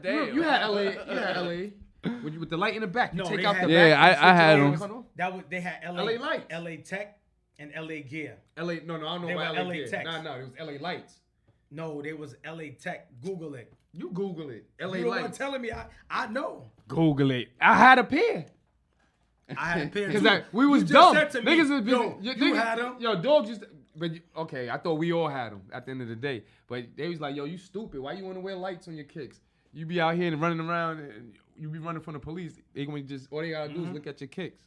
Damn. You had LA. With the light in the back. You take out the back. Yeah, I had them. They had LA Lights. LA Tech and LA Gear. No, I don't know about LA Gear. No, it was LA Lights. No, there was LA Tech. Google it. You Google it. LA you Lights. Telling me I know. Google it. I had a pair. I had a pair because we was dumb. Niggas you had them. Yo, dogs used. I thought we all had them at the end of the day. But they was like, yo, you stupid. Why you want to wear lights on your kicks? You be out here and running around and you be running from the police. They gonna all they gotta do is look at your kicks.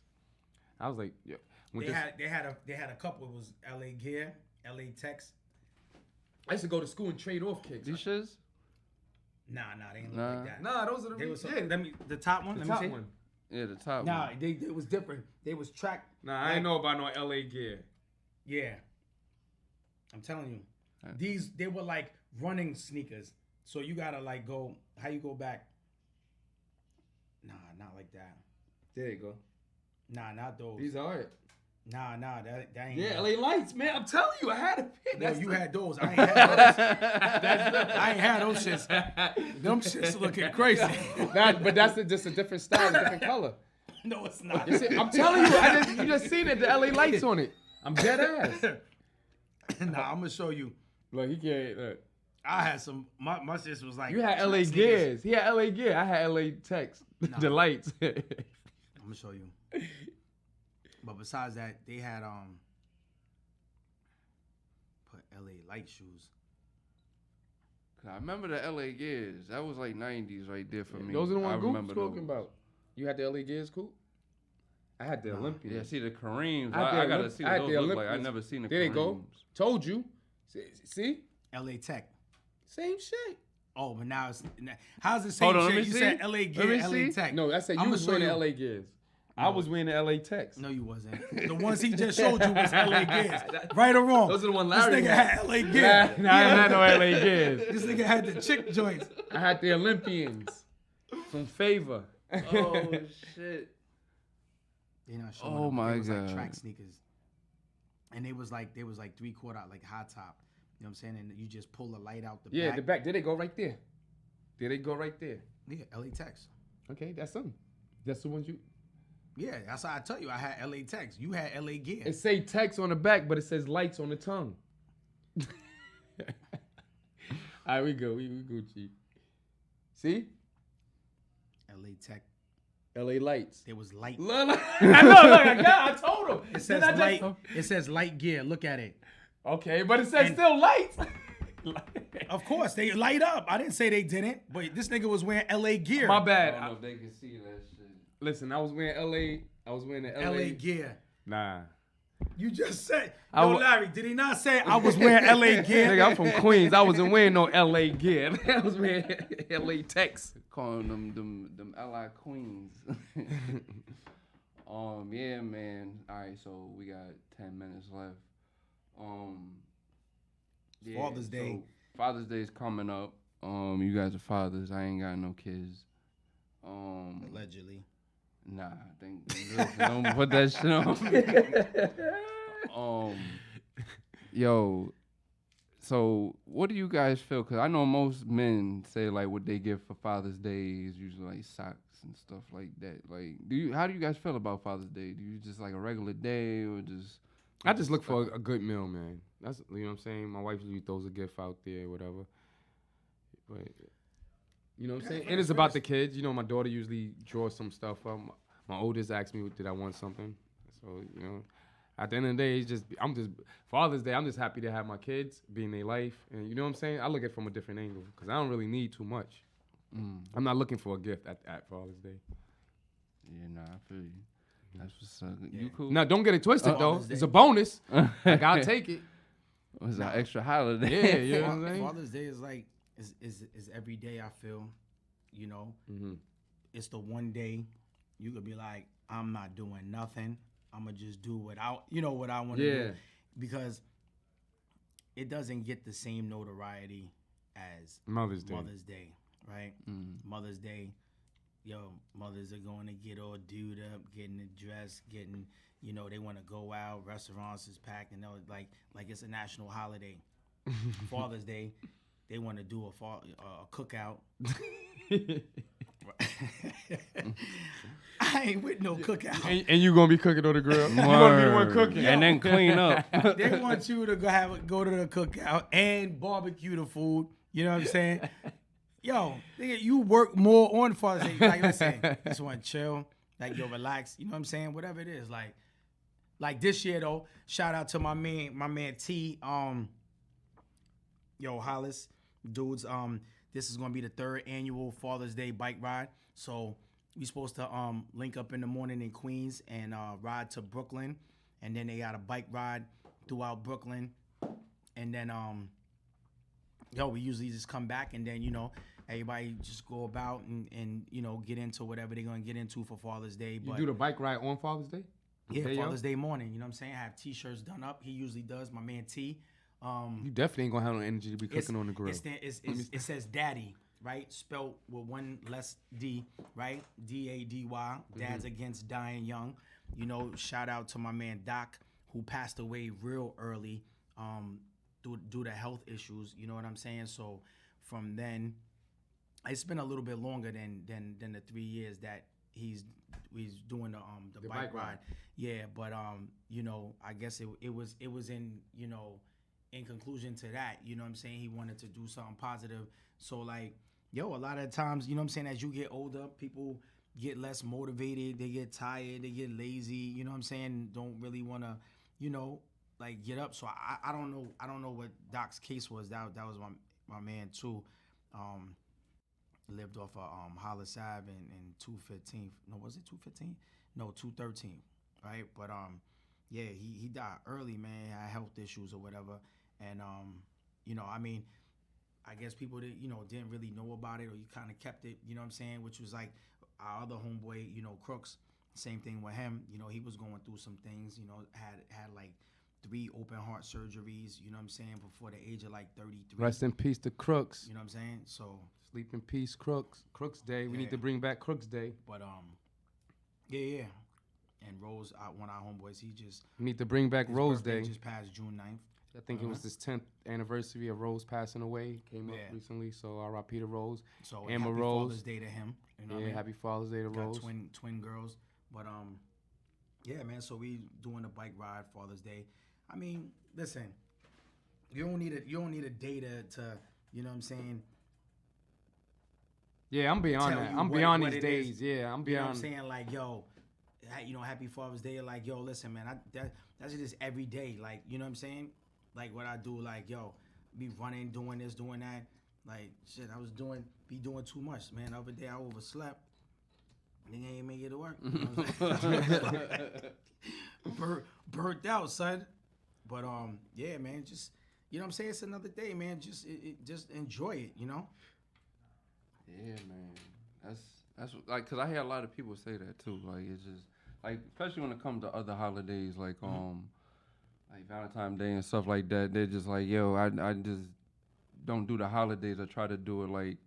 I was like, yo. They had a couple. It was LA Gear, LA Techs. I used to go to school and trade off kicks. These shits? Nah, they ain't look like that. Nah, those are the top one. The top one. Yeah, the top one. Nah, it was different. They was track. Nah, I ain't know about no LA Gear. Yeah. I'm telling you. They were like running sneakers. So you gotta like go, how you go back? Nah, not like that. There you go. Nah, not those. These are it. Nah, that ain't. Yeah, LA Lights, man. I'm telling you, I had a pair. No, you had those. I ain't had those. I ain't had those shits. Them shits looking crazy. But that's just a different style, a different color. No, it's not. I'm telling you, you just seen it. The LA Lights on it. I'm dead ass. Nah, I'm gonna show you. Look, he can't. Look. I had some. My shit was like. You had LA Gears. He had LA Gear. I had LA Techs. Nah. The lights. I'm gonna show you. But besides that, they had put LA Light shoes. I remember the LA Gears. That was like 90s right there for me. Those are the ones Goop's talking about. You had the LA Gears, Coop? I had the Olympians. Yeah, see the Kareems. I gotta see what those look like. I never seen the Kareems. There they go. Told you. See? LA Tech. Same shit. Oh, but now it's how's the same Hold on, shit? let me You see. said LA Gear, LA Tech. No, I said you was wearing the LA Gears. No. I was wearing the LA Techs. No, you wasn't. The ones he just showed you was LA Gears. Right or wrong? Those are the ones Larry This nigga had LA Gears. Nah, I had no LA Gears. This nigga had the chick joints. I had the Olympians from Favor. Oh, shit. They not showing oh, them. my they was God. Like track sneakers. And they was like 3/4 out, like high top. You know what I'm saying? And you just pull the light out the back. Yeah, the back. Did they go right there? Did they go right there? Yeah, LA Techs. Okay, that's them. That's the ones you... Yeah, that's how I tell you. I had LA Techs. You had LA Gear. It say Techs on the back, but it says lights on the tongue. All right, we go. We Gucci. See? LA Tech. LA Lights. There was light. I know. I told him. It says light. It says light gear. Look at it. Okay, but it says still lights. Of course, they light up. I didn't say they didn't, but this nigga was wearing LA Gear. My bad. I don't know if they can see that shit. Listen, I was wearing LA. I was wearing the LA Gear. Nah. You just said. Yo, Larry, did he not say I was wearing LA Gear? Nigga, I'm from Queens. I wasn't wearing no LA Gear. I was wearing LA Techs. Calling them LI Queens. Yeah, man. All right, so we got 10 minutes left. Yeah, Father's Day. So Father's Day is coming up. You guys are fathers. I ain't got no kids. Allegedly. Nah, I think don't put that shit on. Yo, so what do you guys feel? Cause I know most men say like what they give for Father's Day is usually like socks and stuff like that. Like, how do you guys feel about Father's Day? Do you just like a regular day or just? I just look for a good meal, man. That's, you know what I'm saying. My wife usually throws a gift out there, whatever. But you know what I'm saying. It is about the kids. You know, my daughter usually draws some stuff up. My oldest asked me, did I want something? So you know, at the end of the day, I'm just Father's Day. I'm just happy to have my kids be in their life, and you know what I'm saying. I look at it from a different angle because I don't really need too much. I'm not looking for a gift at Father's Day. Yeah, nah, I feel you. That's what's up. You cool? Now, don't get it twisted though. It's a bonus. I gotta take it. It's an extra holiday. Yeah, you know what I'm saying? Father's Day is like is every day. I feel, you know, it's the one day you could be like, I'm not doing nothing. I'm gonna just do what I want to do, because it doesn't get the same notoriety as Mother's Day, right? Mother's Day. Yo, mothers are going to get all dude up, getting dressed, getting, you know, they want to go out. Restaurants is packed, and they're like it's a national holiday. Father's Day, they want to do a cookout. I ain't with no cookout. And you gonna be cooking on the grill. You gonna be the one cooking, and then clean up. They want you to go to the cookout and barbecue the food. You know what I'm saying? Yo, nigga, you work more on Father's Day. Like, listen, just want to chill. Like, yo, relax. You know what I'm saying? Whatever it is. Like this year, though, shout out to my man T. Yo, Hollis, dudes. This is going to be the 3rd annual Father's Day bike ride. So we supposed to link up in the morning in Queens and ride to Brooklyn. And then they got a bike ride throughout Brooklyn. And then, we usually just come back and then, you know, everybody just go about and you know, get into whatever they're going to get into for Father's Day. But you do the bike ride on Father's Day? Yeah, Father's Day morning. You know what I'm saying? I have T-shirts done up. He usually does, my man T. You definitely ain't going to have no energy to be cooking on the grill. It says Daddy, right? Spelled with one less D, right? D-A-D-Y. Dad's Against Dying Young. You know, shout out to my man Doc, who passed away real early due to health issues. You know what I'm saying? So from then, it's been a little bit longer than the 3 years that he's doing the bike ride. Yeah, but you know, I guess it was in, you know, in conclusion to that, you know what I'm saying, he wanted to do something positive. So like, yo, a lot of times, you know what I'm saying, as you get older, people get less motivated, they get tired, they get lazy, you know what I'm saying, don't really want to, you know, like get up. So I don't know what Doc's case was. That was my man too. Lived off of Hollis Ave in 215. No, was it 215? No, 213. Right, but yeah, he died early, man. Had health issues or whatever, and you know, I mean, I guess people that, you know, didn't really know about it, or you kind of kept it, you know what I'm saying, which was like our other homeboy, you know, Crooks. Same thing with him. You know, he was going through some things. You know, had like 3 open heart surgeries. You know what I'm saying, before the age of like 33. Rest in peace to Crooks. You know what I'm saying? So sleep in peace, Crooks. Crooks Day. We need to bring back Crooks Day. But yeah. And Rose, one of our homeboys, we need to bring back Rose Day. Just passed June 9th. I think it was this 10th anniversary of Rose passing away. Came up recently, so R.I.P. to Rose. So Emma happy Rose. Father's Day to him. You know what I mean? Happy Father's Day to Rose. Got twin girls. But yeah, man. So we doing a bike ride Father's Day. I mean, listen, you don't need a day to you know what I'm saying. Yeah, I'm beyond that. I'm beyond these days. Yeah, I'm beyond. You know what I'm saying? Like, yo, you know, happy Father's Day. Like, yo, listen, man, that's just every day. Like, you know what I'm saying? Like what I do, like, yo, be running, doing this, doing that. Like, shit, I was doing too much, man. The other day I overslept. Nigga ain't make it to work. You know what I'm saying? Burnt out, son. But yeah, man, just, you know what I'm saying? It's another day, man. Just just enjoy it, you know? Yeah, man. That's like, cause I hear a lot of people say that too. Like, it's just like especially when it comes to other holidays, like Valentine's Day and stuff like that. They're just like, yo, I just don't do the holidays. I try to do it like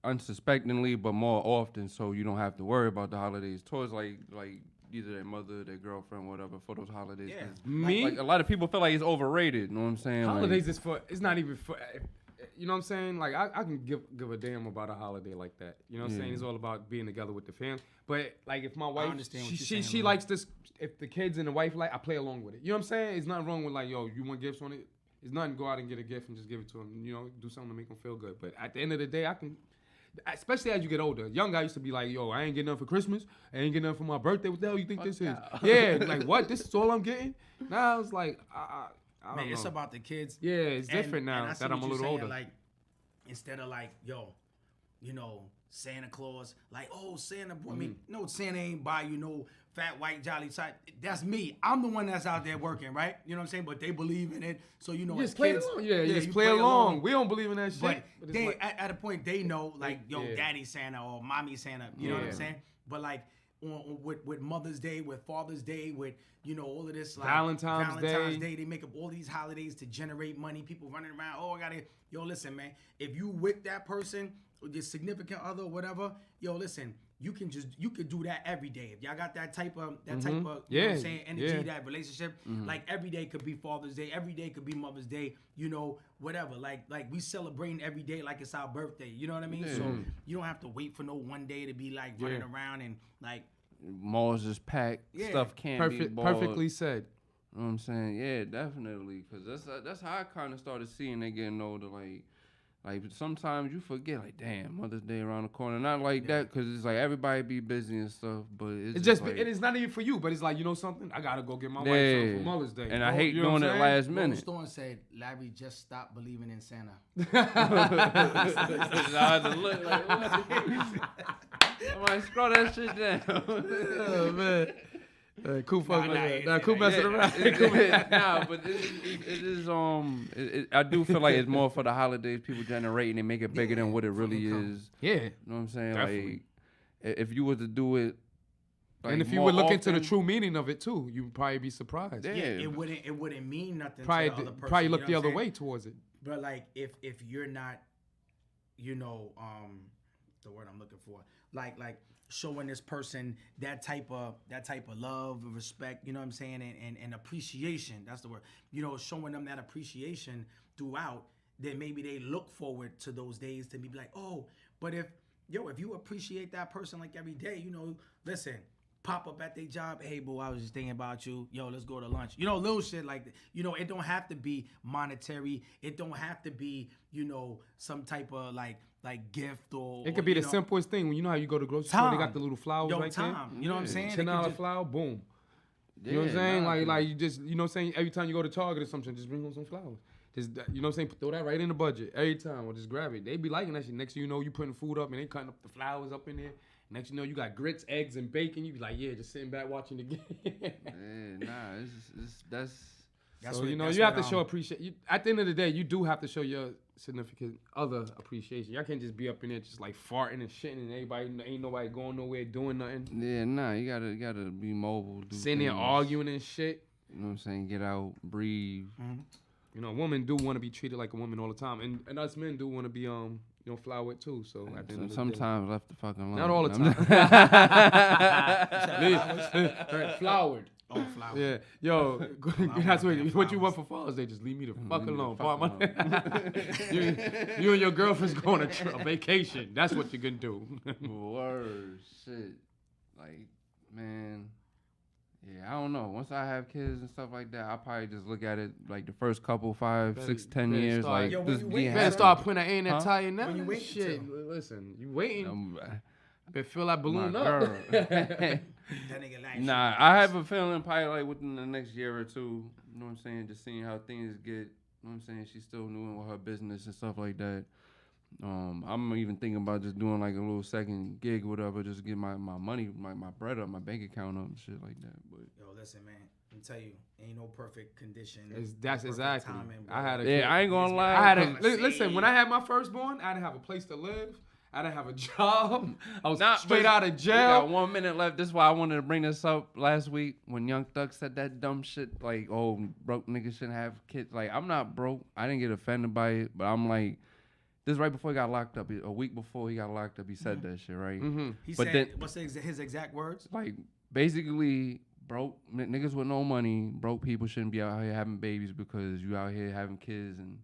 unsuspectingly, but more often, so you don't have to worry about the holidays towards like either their mother, their girlfriend, whatever, for those holidays. Yeah. Me? Like a lot of people feel like it's overrated. You know what I'm saying? Holidays is for. It's not even for. You know what I'm saying? Like I can give a damn about a holiday like that. You know what I'm saying? It's all about being together with the family. But like if my wife, she likes this. If the kids and the wife like, I play along with it. You know what I'm saying? It's nothing wrong with like, yo, you want gifts on it? It's nothing. Go out and get a gift and just give it to them. You know, do something to make them feel good. But at the end of the day, I can. Especially as you get older. Young guy used to be like, yo, I ain't getting nothing for Christmas. I ain't getting nothing for my birthday. What the hell you think this is? Yeah, like what? This is all I'm getting? Now I was like, I don't know. It's about the kids. Yeah, it's different now that I'm a little older. Like, instead of like, yo, you know, Santa Claus, like, oh, Santa, I mean, no, Santa ain't buy you no fat, white, jolly type. That's me. I'm the one that's out there working, right? You know what I'm saying? But they believe in it. So, you know, you as just play kids. along. Yeah, you just play along. We don't believe in that shit. But they, like, at a point, they know, like, yo, Daddy Santa or Mommy Santa. You know what I'm saying? But, like, with Mother's Day, with Father's Day, with, you know, all of this, like, Valentine's Day. They make up all these holidays to generate money. People running around, oh, I got to, yo, listen, man. If you with that person, or your significant other or whatever, yo, listen, you could do that every day. If y'all got that type of you know what I'm saying, energy, that relationship, like every day could be Father's Day, every day could be Mother's Day, you know, whatever. Like we celebrating every day like it's our birthday. You know what I mean? So you don't have to wait for no one day to be like running around and like malls is packed, stuff can't be bought. Perfectly said. You know what I'm saying? Yeah, definitely. Cause that's how I kind of started seeing they getting older. Like sometimes you forget, like, damn, Mother's Day around the corner. Not like that, because it's like everybody be busy and stuff, but it's just like, it is not even for you, but it's like, you know something? I got to go get my wife something for Mother's Day. And I hate doing it last minute. Stone said, Larry just stopped believing in Santa. I had to look like, what? I'm like, scroll that shit down. Oh, man. Cool fucking cool messing around. Nah, but it is I do feel like it's more for the holidays, people generating and make it bigger than what it really is. Yeah. You know what I'm saying? Definitely. Like, if you were to do it, like, and if you would look into the true meaning of it too, you'd probably be surprised. Yeah, it wouldn't mean nothing probably, to the other person. Probably look the other way towards it. But like if you're not, you know, the word I'm looking for, like showing this person that type of love and respect, you know what I'm saying, and appreciation, that's the word. You know, showing them that appreciation throughout, then maybe they look forward to those days to be like, oh, but if you appreciate that person like every day, you know, listen, pop up at their job, hey boo, I was just thinking about you, yo, let's go to lunch. You know, little shit like that. You know, it don't have to be monetary. It don't have to be, you know, some type of like gift or it could be the simplest thing. When you know how you go to grocery store, they got the little flowers right there. You know what I'm saying? $10 flower, boom. You know what I'm saying? Like you just, you know what I'm saying? Every time you go to Target or something, just bring home some flowers. Just, you know what I'm saying? Throw that right in the budget every time, or just grab it. They be liking that shit. Next thing you know, you putting food up and they cutting up the flowers up in there. Next you know, you got grits, eggs, and bacon. You be like, yeah, just sitting back watching the game. That's so, you know, you have to show appreciation. At the end of the day, you do have to show your significant other appreciation. Y'all can't just be up in there just like farting and shitting and everybody, ain't nobody going nowhere doing nothing. Yeah, nah, you gotta be mobile. Sitting there arguing and shit. You know what I'm saying? Get out, breathe. Mm-hmm. You know, women do want to be treated like a woman all the time, and us men do want to be you know, flower with too. So at the end of the sometimes day, left the fucking alone. not all the time. Flowered. Oh, flower. Yeah, yo, that's what you want for Father's Day. Just leave me the fuck alone. You and your girlfriend's going on a vacation. That's what you can do. Word, shit, like, man. Yeah, I don't know. Once I have kids and stuff like that, I'll probably just look at it like the first couple, 5, 6, 10 years. Like, just be happy. Start putting that in that tire now. When you waiting shit, listen, you waiting. I bet feel that balloon up. Nah, I have a feeling probably like within the next year or two. You know what I'm saying? Just seeing how things get. You know what I'm saying? She's still new with her business and stuff like that. I'm even thinking about just doing like a little second gig or whatever, just to get my money, my bread up, my bank account up and shit like that. But yo, listen, man, I'm tell you, ain't no perfect condition. That's exactly. Timing, I had I ain't gonna lie. Listen, when I had my firstborn, I had to have a place to live. I didn't have a job. I was straight out of jail. We got 1 minute left. This is why I wanted to bring this up last week when Young Thug said that dumb shit. Like, oh, broke niggas shouldn't have kids. Like, I'm not broke. I didn't get offended by it. But I'm like, this is right before he got locked up. A week before he got locked up, he said that shit, right? Mm-hmm. He said, what's his exact words? Like, basically, broke niggas with no money, broke people shouldn't be out here having babies because you out here having kids and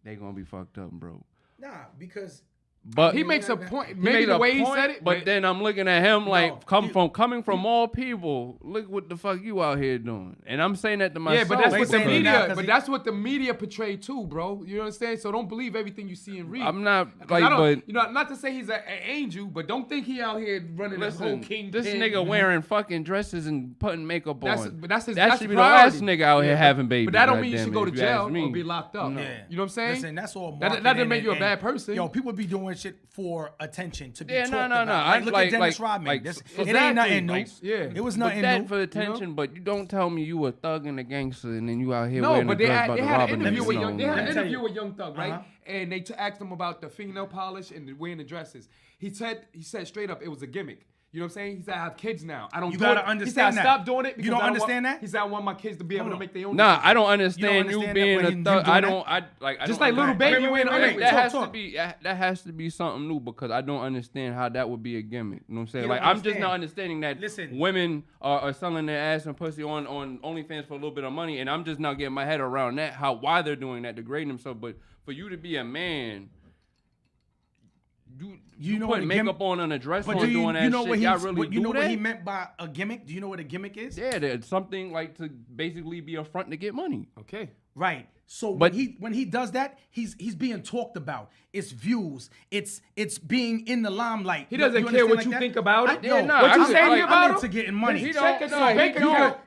they gonna be fucked up and broke. Nah, because... But he makes a point. Maybe the way he said it. But then I'm looking at him like, coming from all people, look what the fuck you out here doing. And I'm saying that to myself. Yeah, but that's what the media. But that's what the media portray too, bro. You know what I'm saying? So don't believe everything you see and read. I'm not like, but you know, not to say he's an angel, but don't think he out here running this whole king. This nigga wearing fucking dresses and putting makeup on. But that's his. That should be the last nigga out here having babies. But that don't mean you should go to jail or be locked up. Yeah. You know what I'm saying? Listen, that's all. That doesn't make you a bad person. Yo, people be doing shit for attention to be talked no. about. Look at Dennis Rodman. It ain't nothing new. It was nothing new. For attention, you know? But you don't tell me you a thug and a gangster and then you out here wearing a dress about they to had rob an interview with Young. They had an interview interview with Young Thug, right? And they asked him about the fingernail polish and wearing the dresses. He said straight up it was a gimmick. You know what I'm saying? He said, I have kids now. I don't you do gotta it. understand he said, that. Stop doing it. You don't understand that? He said, I want my kids to be able to make their own decisions. decisions. I don't understand you being a thug. I don't just like little baby. That has to be something new because I don't understand how that would be a gimmick. You know what I'm saying? Like, I'm just not understanding that women are selling their ass and pussy on OnlyFans for a little bit of money, and I'm just not getting my head around that, why they're doing that, degrading themselves. But for you to be a man... You know put makeup on a dress on doing that shit. You know what he meant by a gimmick? Do you know what a gimmick is? Yeah, it's something like to basically be a front to get money. Okay. Right. So when he does that, he's being talked about. It's views. It's being in the limelight. He doesn't care what you think about it. What you saying about him? I'm into getting money. He don't.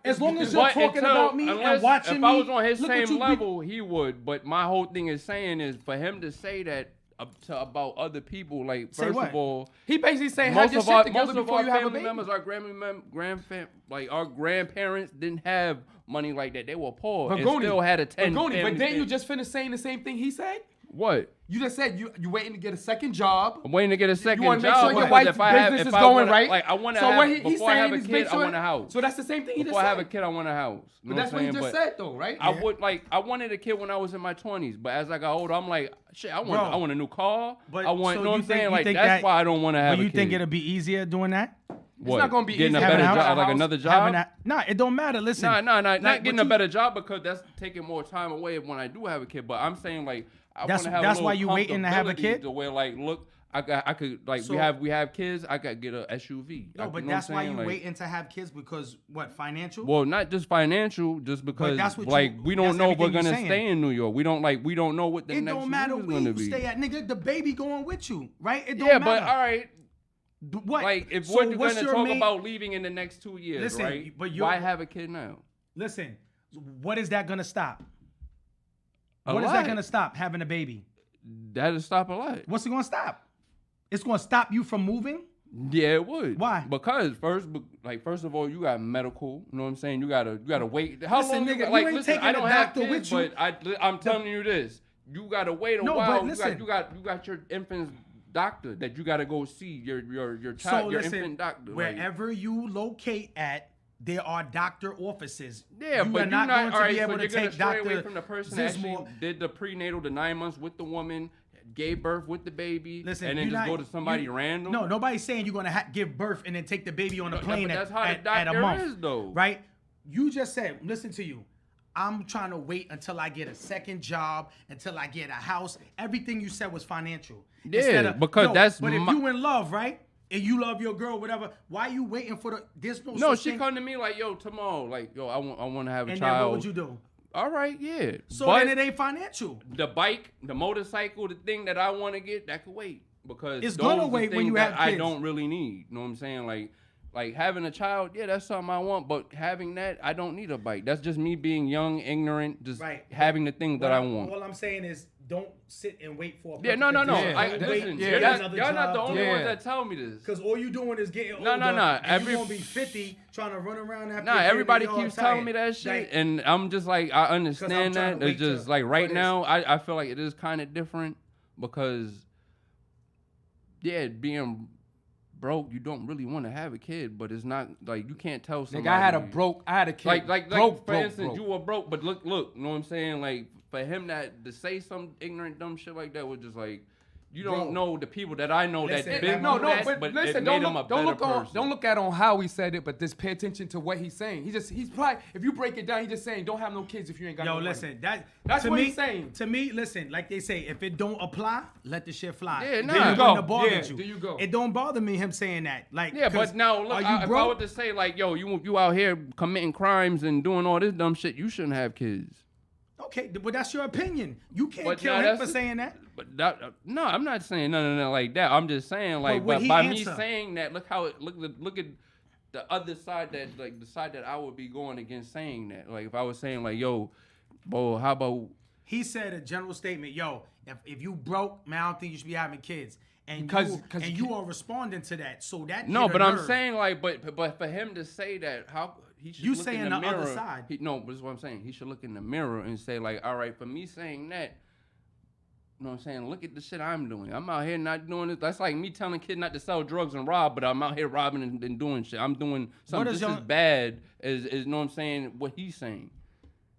As long as you're talking about me and watching me. If I was on his same level, he would. But my whole thing is saying is for him to say that about other people, like first of all, he basically saying have your shit together before you have a baby. Members, our our grandparents didn't have money like that. They were poor and still had a 10. But didn't you just finish saying the same thing he said? What? You just said you waiting to get a second job. I'm waiting to get a second job. You want to make sure your wife's business is going right. Like I want to have, before I have a kid, I want a house. So that's the same thing he just said. Before I have a kid, I want a house. But that's what he just said though, right? I wanted a kid when I was in my 20s, but as I got older, I'm like, shit, I want a new car. I want, you know what I'm saying? Like that's why I don't want to have a kid. But you think it'll be easier doing that? It's not gonna be getting easy. a better job, like another job. Nah, it don't matter. Listen, not getting a better job because that's taking more time away when I do have a kid. But I'm saying like I want to have. That's why you waiting to have a kid. The way like look, I could like we have kids. I could get a SUV. No, but that's why you waiting to have kids because what financial? Well, not just financial, just because like we don't know if we're gonna stay in New York. We don't know what the next move is gonna be. It don't matter where you stay at, nigga. The baby going with you, right? It don't matter. Yeah, but all right. What? Like, if we're going to talk about leaving in the next 2 years, right? But why have a kid now? Listen, what is that going to stop? What is that going to stop, having a baby? That'll stop a lot. What's it going to stop? It's going to stop you from moving? Yeah, it would. Why? Because first of all, you got medical. You know what I'm saying? You gotta wait. How long? Nigga, like, listen, I don't have kids, but I'm telling you this: you gotta wait a while. But listen, you got your infant's doctor that you got to go see your child, your infant doctor. Wherever you locate at, there are doctor offices. Yeah, but you're not going to be able to take doctor away from the person that actually did the prenatal, the 9 months with the woman, gave birth with the baby, and then just go to somebody random. No, nobody's saying you're going to give birth and then take the baby on a plane that's how the at a month. Is, though. Right? You just said, listen to you. I'm trying to wait until I get a second job, until I get a house. Everything you said was financial. Yeah, because that's. But if you in love, right, and you love your girl, whatever, why are you waiting for the? There's no. No, she come to me like, yo, tomorrow, like, yo, I want to have a child. And then what would you do? All right, yeah. So then it ain't financial. The bike, the motorcycle, the thing that I want to get, that could wait because it's gonna wait when you have kids. I don't really need. You know what I'm saying? Like having a child, yeah, that's something I want. But having that, I don't need a bike. That's just me being young, ignorant, just having the things that I want. All I'm saying is, don't sit and wait for. No. Listen, y'all not the only ones that tell me this. Because all you doing is getting older. No. You're gonna be 50, trying to run around after. Everybody keeps telling me that shit, and I'm just like, I understand that. It's just like right now, I feel like it is kind of different because being broke, you don't really want to have a kid, but it's not like you can't tell somebody. Nigga, I had a kid. Like for instance, you were broke, but look, you know what I'm saying? Like for him to say some ignorant dumb shit like that was just like. You don't know the people that I know that been but listen, it made him a better person. Don't look at on how he said it, but just pay attention to what he's saying. He's probably, if you break it down, he's just saying, don't have no kids if you ain't got no money. Listen, that's what he's saying. To me, listen, like they say, if it don't apply, let the shit fly. Yeah, nah. There you go. It don't bother me him saying that. Like, yeah, but now look, if I were to say like, yo, you out here committing crimes and doing all this dumb shit, you shouldn't have kids. Okay, but that's your opinion. You can't kill him for saying that. But no, I'm not saying nothing like that. I'm just saying like, but by me saying that, look at the other side that like the side that I would be going against saying that. Like if I was saying like, yo, bro, how about? He said a general statement, yo, if you broke, man, I don't think you should be having kids. And you are responding to that. So that no, but I'm saying like, but for him to say that, how? He should look saying in the mirror. Other side. No, but this is what I'm saying. He should look in the mirror and say, like, all right, for me saying that, you know what I'm saying? Look at the shit I'm doing. I'm out here not doing it. That's like me telling a kid not to sell drugs and rob, but I'm out here robbing and doing shit. I'm doing something just as bad as, you know what I'm saying, what he's saying.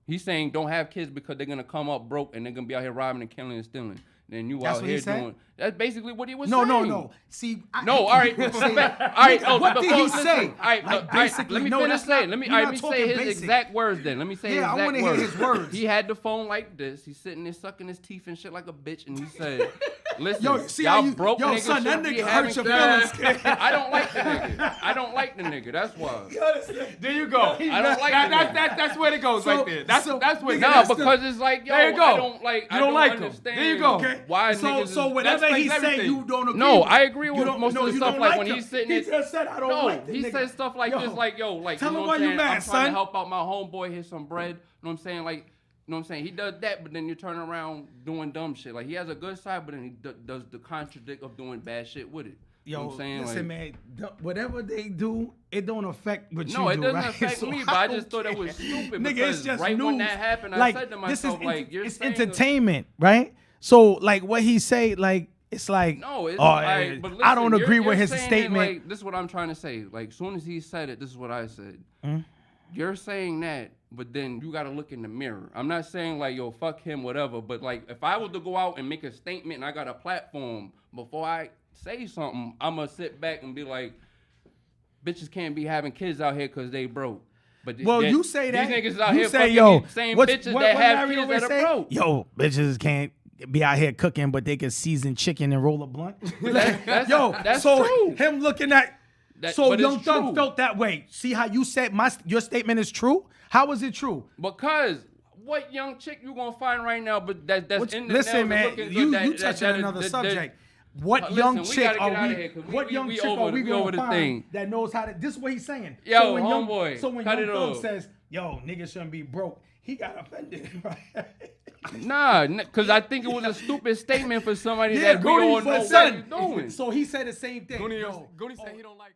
He's saying don't have kids because they're going to come up broke and they're going to be out here robbing and killing and stealing. Then you out here doing. That's basically what he was saying. No. See, all right. What did he say? All right, basically, let me finish saying. Let me say his exact words then. Let me say his exact words. Yeah, I want to hear his words. He had the phone like this. He's sitting there sucking his teeth and shit like a bitch, and he said, "Listen, y'all broke niggas son, that nigga hurt your feelings. I don't like the nigga. That's why. There you go. I don't like that. That's where it goes right there. That's where. No, because it's like, yo, there you go. I don't like. You don't like him. There you go. Why niggas? So whatever he said, you don't agree. No, I agree with most of the stuff. Like when him. he's sitting there. He just said I don't like the nigga. He said stuff like this, like yo, like tell you know him what why I'm you mad, I'm son. trying to help out my homeboy, here's some bread. You know what I'm saying? Like, you know what I'm saying? He does that, but then you turn around doing dumb shit. Like he has a good side, but then he does the contradict of doing bad shit with it. Yo, you know what I'm saying? Listen, like, man, whatever they do, it don't affect what you do, No, it doesn't right? affect me, but I just thought it was stupid Nigga, because it's just right news. when that happened, like, I said to myself, like, you're it's saying entertainment, right? So, like, what he say, like, it's like, no, it's like, but listen, I don't agree you're with his saying statement. That, like, this is what I'm trying to say. Like, as soon as he said it, this is what I said. You're saying that, but then you got to look in the mirror. I'm not saying, like, yo, fuck him, whatever. But, like, if I was to go out and make a statement and I got a platform, before I say something, I'm going to sit back and be like, bitches can't be having kids out here because they broke. But you say that. These niggas out you here say, fucking yo, same bitches that have kids that are broke. Yo, bitches can't be out here cooking, but they can season chicken and roll a blunt. That's so true. Him looking at, so Young Thug felt that way. See how you said your statement is true? How is it true? Because what young chick you gonna find right now? But that's in the listen, man. You touching touching another subject. What young chick are we? What young chick are we gonna find that knows how to? This is what he's saying. Yo, so when homeboy, so when Young Thug says, "Yo, niggas shouldn't be broke," he got offended, right? Nah, because I think it was a stupid statement for somebody that we all know what he's doing. So he said the same thing. Goody said he don't like him.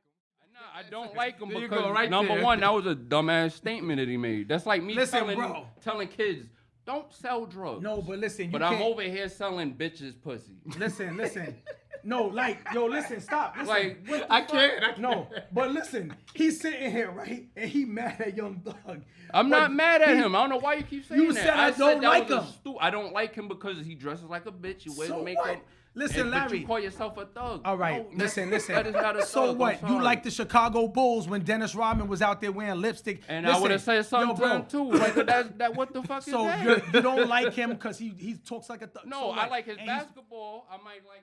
Nah, I don't like him because right number there. one, that was a dumbass statement that he made. That's like me bro. telling kids, don't sell drugs. No, but listen, but I'm over here selling bitches pussy. Listen. No, like, yo, listen, stop. Listen, like, I can't. No, but listen, he's sitting here, right? And he mad at Young Thug. I'm not mad at him. I don't know why you keep saying that. You said I don't like him. I don't like him because he dresses like a bitch. He wears makeup. What? Listen, Larry. But you call yourself a thug. All right, no, listen. That is not a so thug. what? You like the Chicago Bulls when Dennis Rodman was out there wearing lipstick? And I would have said something to him too. Like that. What the fuck is that? So you don't like him because he talks like a thug. No, I like his basketball. I might like.